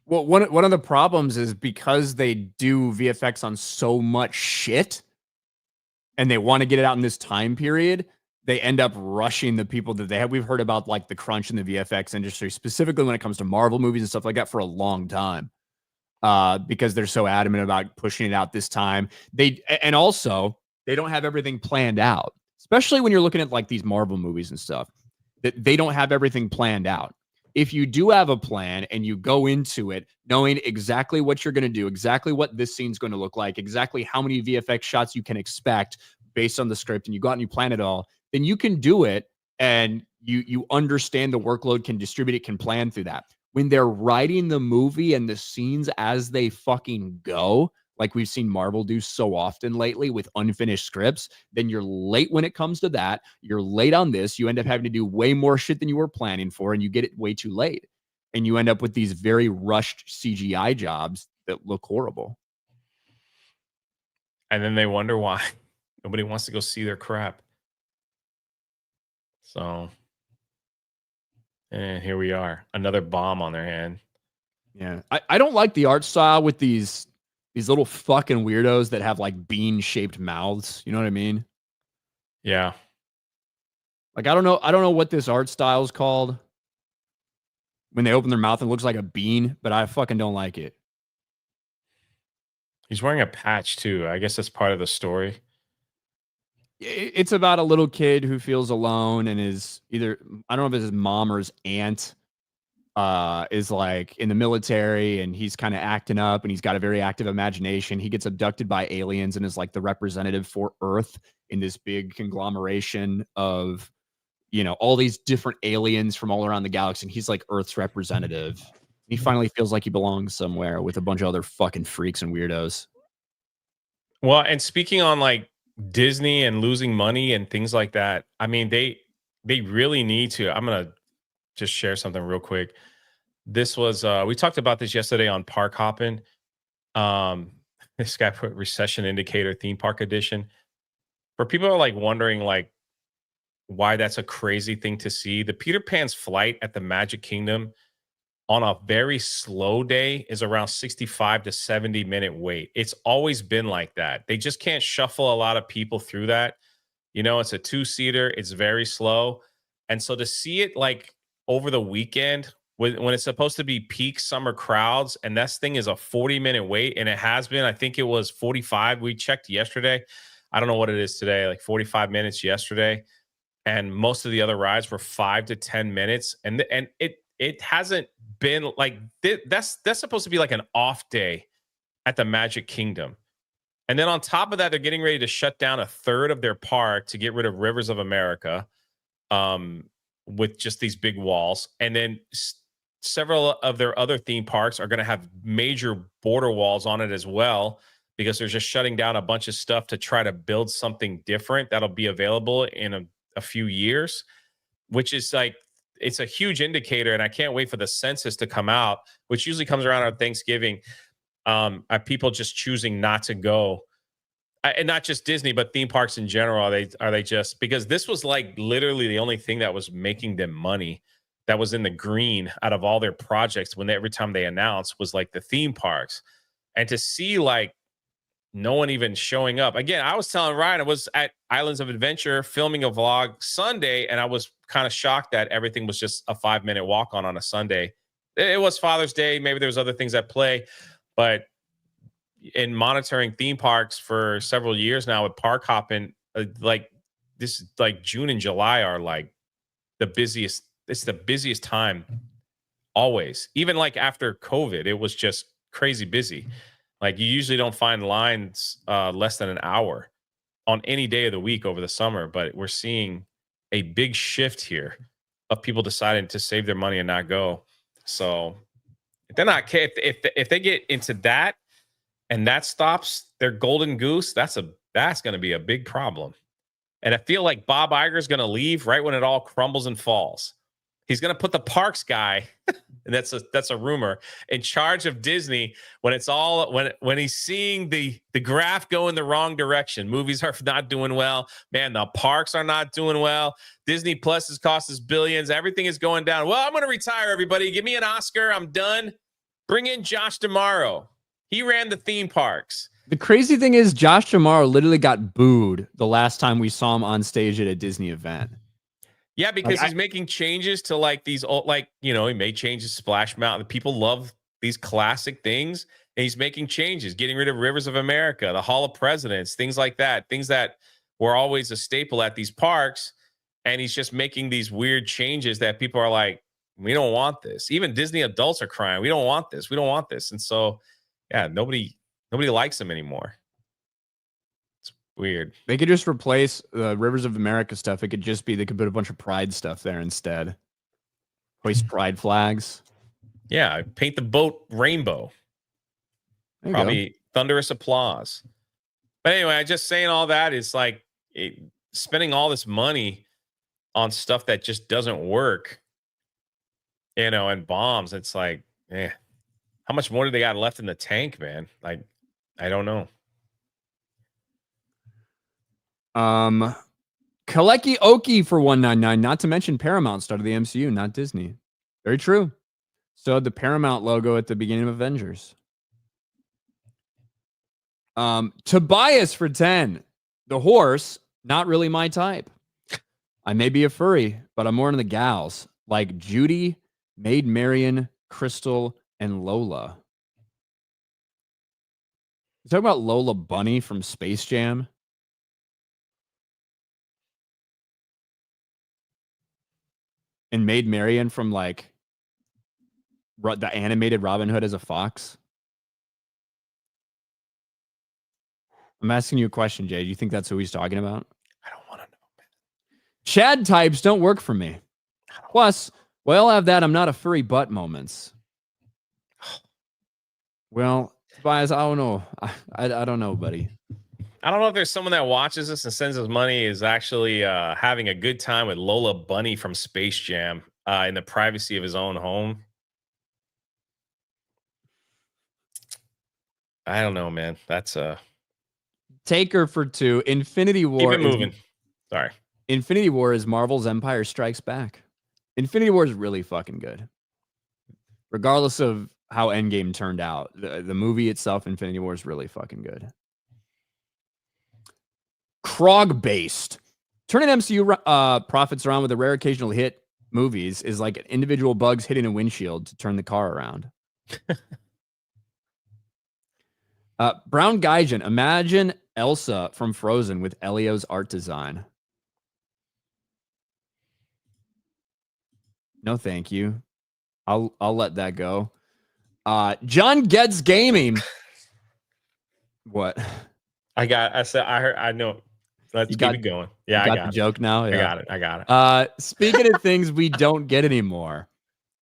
Well, one of the problems is because they do VFX on so much shit, and they want to get it out in this time period, they end up rushing the people that they have. We've heard about like the crunch in the VFX industry, specifically when it comes to Marvel movies and stuff like that, for a long time. Because they're so adamant about pushing it out this time. And also they don't have everything planned out, especially when you're looking at like these Marvel movies and stuff, that they don't have everything planned out. If you do have a plan and you go into it knowing exactly what you're going to do, exactly what this scene's going to look like, exactly how many VFX shots you can expect based on the script, and you go out and you plan it all, then you can do it, and you understand the workload, can distribute it, can plan through that. When they're writing the movie and the scenes as they fucking go, like we've seen Marvel do so often lately with unfinished scripts, then you're late when it comes to that. You're late on this. You end up having to do way more shit than you were planning for, and you get it way too late. And you end up with these very rushed CGI jobs that look horrible. And then they wonder why nobody wants to go see their crap. So, and here we are, another bomb on their hand. Yeah, I don't like the art style with these little fucking weirdos that have like bean-shaped mouths. You know what I mean? Yeah. Like I don't know what this art style is called. When they open their mouth and it looks like a bean, but I fucking don't like it. He's wearing a patch too. I guess that's part of the story. It's about a little kid who feels alone and is either, I don't know if it's his mom or his aunt, is like in the military, and he's kind of acting up, and he's got a very active imagination. He gets abducted by aliens and is like the representative for Earth in this big conglomeration of, all these different aliens from all around the galaxy. And he's like Earth's representative. He finally feels like he belongs somewhere with a bunch of other fucking freaks and weirdos. Well, and speaking on like Disney and losing money and things like that, I mean, they really need to. I'm gonna just share something real quick. This was we talked about this yesterday on Park Hoppin'. This guy put recession indicator theme park edition. For people who are like wondering like why that's a crazy thing to see, the Peter Pan's flight at the Magic Kingdom on a very slow day is around 65 to 70 minute wait. It's always been like that. They just can't shuffle a lot of people through that. It's a 2-seater. It's very slow. And so to see it like over the weekend when it's supposed to be peak summer crowds, and that thing is a 40-minute wait, and it has been, I think it was 45. We checked yesterday. I don't know what it is today, like 45 minutes yesterday. And most of the other rides were 5 to 10 minutes. And it hasn't been like that's supposed to be like an off day at the Magic Kingdom. And then on top of that, they're getting ready to shut down a third of their park to get rid of Rivers of America, with just these big walls. And then several of their other theme parks are going to have major border walls on it as well, because they're just shutting down a bunch of stuff to try to build something different that'll be available in a few years, which is like, it's a huge indicator. And I can't wait for the census to come out, which usually comes around on Thanksgiving. Are people just choosing not to go? And not just Disney, but theme parks in general. Are they just, because this was like literally the only thing that was making them money, that was in the green out of all their projects every time they announced, was like the theme parks. And to see like no one even showing up. Again, I was telling Ryan, I was at Islands of Adventure filming a vlog Sunday, and I was kind of shocked that everything was just a 5-minute walk on a Sunday. It was Father's Day. Maybe there was other things at play, but in monitoring theme parks for several years now with park hopping, like this, like June and July are like the busiest. It's the busiest time always. Even like after COVID, it was just crazy busy. Like you usually don't find lines less than an hour on any day of the week over the summer, but we're seeing a big shift here of people deciding to save their money and not go. So if they're not, if they get into that, and that stops their golden goose, that's going to be a big problem. And I feel like Bob Iger is going to leave right when it all crumbles and falls. He's going to put the parks guy, and that's a rumor, in charge of Disney when it's all when he's seeing the graph go in the wrong direction. Movies are not doing well. Man, the parks are not doing well. Disney Plus has cost us billions. Everything is going down. Well, I'm going to retire, everybody. Give me an Oscar. I'm done. Bring in Josh D'Amaro. He ran the theme parks. The crazy thing is Josh D'Amaro literally got booed the last time we saw him on stage at a Disney event. Yeah, because he's making changes to like these old, like, you know, he made changes to Splash Mountain. People love these classic things, and he's making changes, getting rid of Rivers of America, the Hall of Presidents, things like that, things that were always a staple at these parks. And he's just making these weird changes that people are like, we don't want this. Even Disney adults are crying, we don't want this. We don't want this. And so, yeah, nobody likes him anymore. It's weird. They could just replace the Rivers of America stuff. It could just be, they could put a bunch of Pride stuff there instead. Hoist Pride flags. Yeah, paint the boat rainbow. Probably thunderous applause. But anyway, I just saying all that is like spending all this money on stuff that just doesn't work, you know, and bombs. It's like, how much more do they got left in the tank, man? Like, I don't know. Kaleki Oki for $1.99. Not to mention Paramount started the MCU, not Disney. Very true. So the Paramount logo at the beginning of Avengers. Tobias for 10. The horse, not really my type. I may be a furry, but I'm more into the gals like Judy, Maid Marian, Crystal, and Lola. You talking about Lola Bunny from Space Jam? And Maid Marian from like the animated Robin Hood as a fox? I'm asking you a question, Jay. Do you think that's who he's talking about? I don't want to know, man. Chad types don't work for me. Plus, well, I'll have that I'm not a furry butt moments. Well, Tobias, I don't know. I don't know, buddy. I don't know if there's someone that watches this and sends us money is actually having a good time with Lola Bunny from Space Jam in the privacy of his own home. I don't know, man. That's Taker for 2. Infinity War. Keep it moving. Sorry. Infinity War is Marvel's Empire Strikes Back. Infinity War is really fucking good. Regardless of how Endgame turned out, the movie itself, Infinity War, is really fucking good. Krog-based. Turning MCU profits around with a rare occasional hit movies is like individual bugs hitting a windshield to turn the car around. Brown Gaijin. Imagine Elsa from Frozen with Elio's art design. No, thank you. I'll let that go. John Gets Gaming. What? I know. Let's keep it going. Yeah, I got the joke now. Yeah. I got it. Speaking of things we don't get anymore,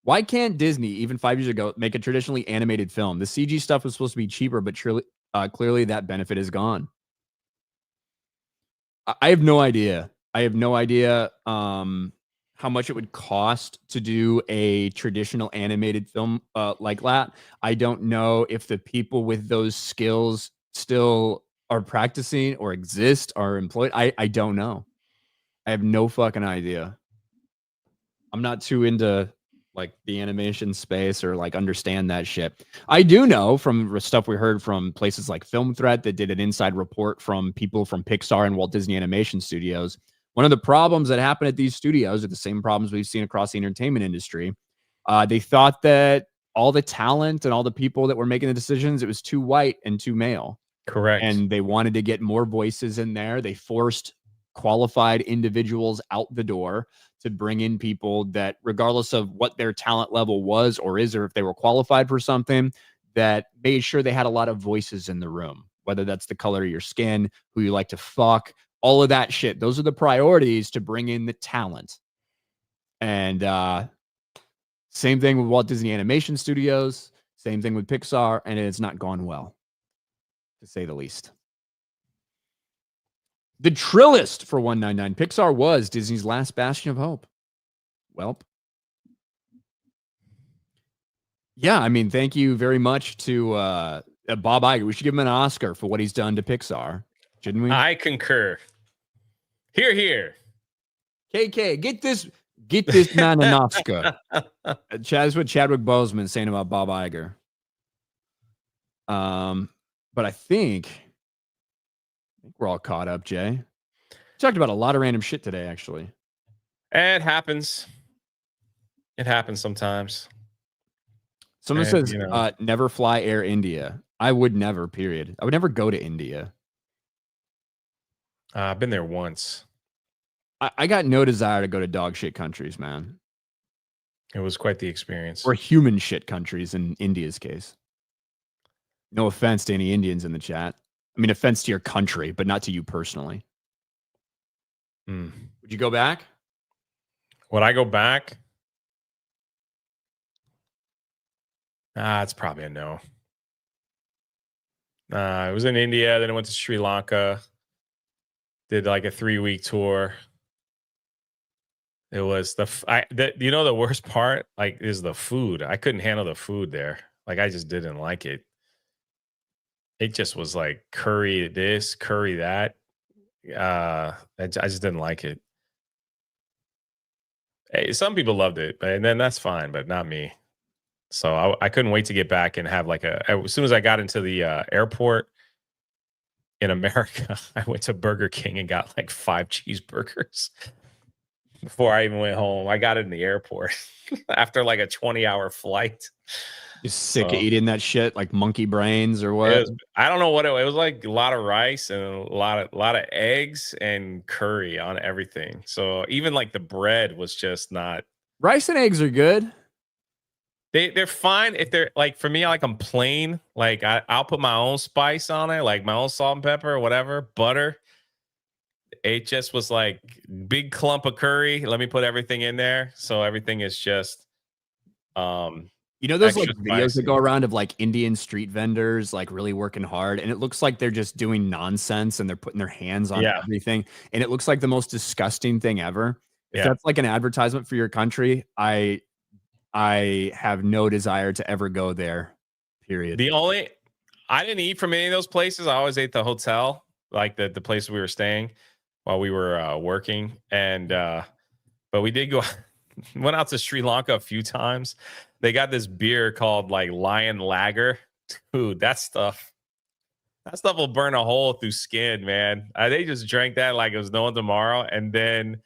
why can't Disney, even 5 years ago, make a traditionally animated film? The CG stuff was supposed to be cheaper, but clearly that benefit is gone. I have no idea. I have no idea how much it would cost to do a traditional animated film like that. I don't know if the people with those skills still are practicing or exist or employed. I don't know. I have no fucking idea. I'm not too into like the animation space or like understand that shit. I do know from stuff we heard from places like Film Threat that did an inside report from people from Pixar and Walt Disney Animation Studios. One of the problems that happened at these studios are the same problems we've seen across the entertainment industry. They thought that all the talent and all the people that were making the decisions, it was too white and too male. Correct. And they wanted to get more voices in there. They forced qualified individuals out the door to bring in people that, regardless of what their talent level was or is, or if they were qualified for something, that made sure they had a lot of voices in the room, whether that's the color of your skin, who you like to fuck, all of that shit. Those are the priorities to bring in the talent. And same thing with Walt Disney Animation Studios, same thing with Pixar, and it's not gone well, to say the least. The Trillist for 199. Pixar was Disney's last bastion of hope. Welp. Yeah, I mean, thank you very much to Bob Iger. We should give him an Oscar for what he's done to Pixar, shouldn't we? I concur. Here, here. KK, get this man an Oscar. That's what Chadwick Boseman saying about Bob Iger. But I think we're all caught up, Jay. Talked about a lot of random shit today, actually. It happens. It happens sometimes. Someone says, never fly Air India. I would never, period. I would never go to India. I've been there once. I got no desire to go to dog shit countries, man. It was quite the experience. Or human shit countries in India's case. No offense to any Indians in the chat. I mean, offense to your country, but not to you personally. Would you go back? Would I go back? It's probably a no. I was in India, then I went to Sri Lanka. Did like a 3-week tour. It was the worst part, like, is the food. I couldn't handle the food there. Like, I just didn't like it. It just was like curry this, curry that. I just didn't like it. Hey, some people loved it, and then that's fine, but not me. So I couldn't wait to get back and have like as soon as I got into the airport in America, I went to Burger King and got like 5 cheeseburgers before I even went home. I got it in the airport after like a 20-hour flight. You're sick of eating that shit, like monkey brains or what? I don't know what it was like. A lot of rice and a lot of eggs and curry on everything. So even like the bread was just not. Rice and eggs are good. They're fine if they're like, for me, I like them plain. Like I'll put my own spice on it, like my own salt and pepper or whatever, butter. It just was like big clump of curry. Let me put everything in there. So everything is just you know, those like videos that go around of like Indian street vendors like really working hard, and it looks like they're just doing nonsense and they're putting their hands on everything, and it looks like the most disgusting thing ever. If that's like an advertisement for your country, I have no desire to ever go there. Period. I didn't eat from any of those places. I always ate the hotel, like the place we were staying while we were working, and but we did go. Went out to Sri Lanka a few times. They got this beer called like Lion Lager. Dude, that stuff will burn a hole through skin, man. They just drank that like it was no one tomorrow. And then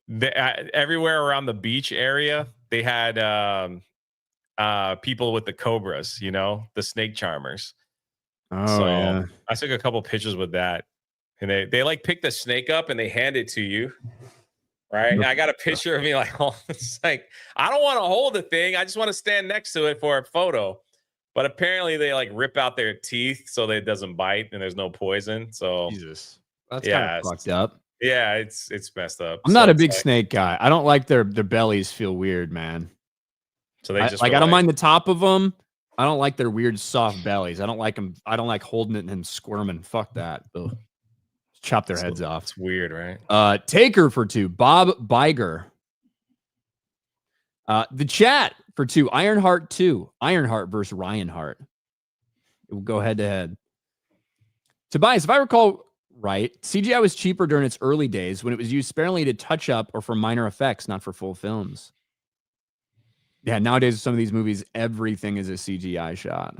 everywhere around the beach area, they had people with the cobras, you know, the snake charmers. Yeah. I took a couple pictures with that. And they like pick the snake up and they hand it to you. Right. And I got a picture of me like, oh, it's like, I don't want to hold the thing. I just want to stand next to it for a photo. But apparently they like rip out their teeth so that it doesn't bite and there's no poison. So Jesus, that's kind of fucked up. Yeah, it's messed up. I'm not a big snake guy. I don't like their bellies feel weird, man. So they just I don't mind the top of them. I don't like their weird soft bellies. I don't like them. I don't like holding it and squirming. Fuck that. Ugh. Chop their heads off. It's weird, right? Taker for 2. Bob Iger. The chat for 2. Ironheart 2. Ironheart versus Ryan Hart. It will go head to head. Tobias, if I recall right, CGI was cheaper during its early days when it was used sparingly to touch up or for minor effects, not for full films. Yeah, nowadays, some of these movies, everything is a CGI shot.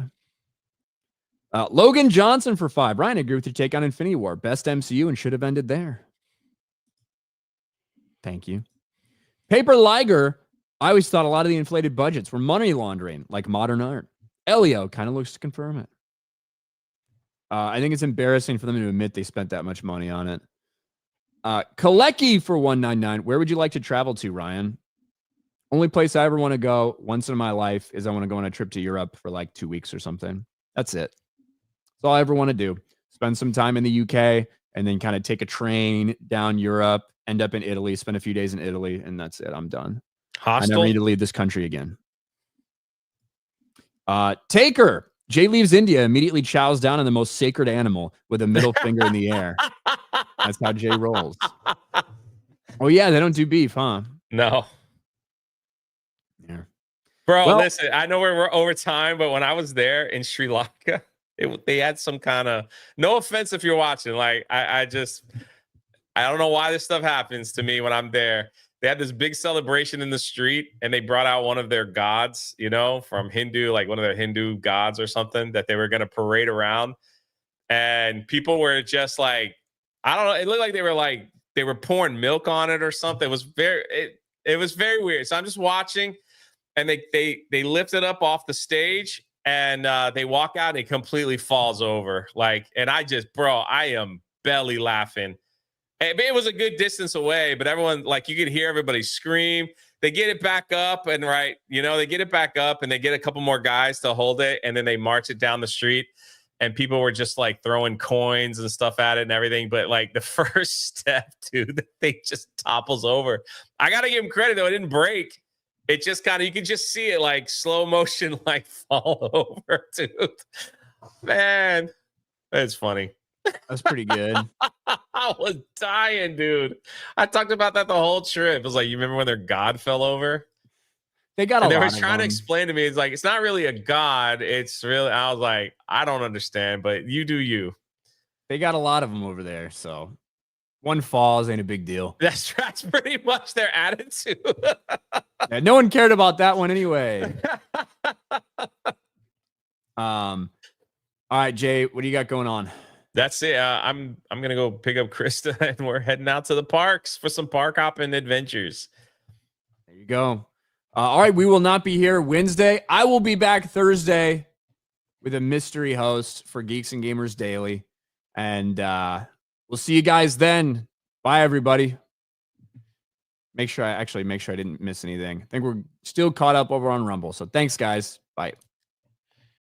Logan Johnson for 5. Ryan, I agree with your take on Infinity War. Best MCU and should have ended there. Thank you. Paper Liger, I always thought a lot of the inflated budgets were money laundering, like modern art. Elio kind of looks to confirm it. I think it's embarrassing for them to admit they spent that much money on it. Kalecki for 199. Where would you like to travel to, Ryan? Only place I ever want to go once in my life is I want to go on a trip to Europe for like 2 weeks or something. That's it. That's all I ever want to do. Spend some time in the UK and then kind of take a train down Europe, end up in Italy, spend a few days in Italy, and that's it. I'm done. I never need to leave this country again. Taker. Jay leaves India, immediately chows down on the most sacred animal with a middle finger in the air. That's how Jay rolls. Oh, yeah, they don't do beef, huh? No. Yeah. Bro, listen, I know we're over time, but when I was there in Sri Lanka, they had some kind of, no offense if you're watching, like, I don't know why this stuff happens to me when I'm there. They had this big celebration in the street and they brought out one of their gods, you know, from Hindu, like one of their Hindu gods or something that they were going to parade around. And people were just like, I don't know. It looked like they were pouring milk on it or something. It was it was very weird. So I'm just watching and they lift it up off the stage and they walk out and it completely falls over. Like, and I am belly laughing. It was a good distance away, but everyone, like, you could hear everybody scream. They get it back up and they get it back up and they get a couple more guys to hold it. And then they march it down the street and people were just like throwing coins and stuff at it and everything. But like the first step, dude, the thing just topples over. I got to give him credit though. It didn't break. It just kind of, you could just see it like slow motion, like fall over, dude. Man, it's funny. That's pretty good. I was dying, dude. I talked about that the whole trip. It was like, you remember when their god fell over? They got and they were trying to explain to me, it's like, it's not really a god. It's really, I was like, I don't understand, but you do you. They got a lot of them over there, so one falls ain't a big deal. That's pretty much their attitude. Yeah, no one cared about that one anyway. All right, Jay, what do you got going on? That's it. I'm gonna go pick up Krista, and we're heading out to the parks for some park hopping adventures. There you go. All right, we will not be here Wednesday. I will be back Thursday with a mystery host for Geeks and Gamers Daily, and we'll see you guys then. Bye, everybody. Make sure I didn't miss anything. I think we're still caught up over on Rumble. So thanks, guys. Bye.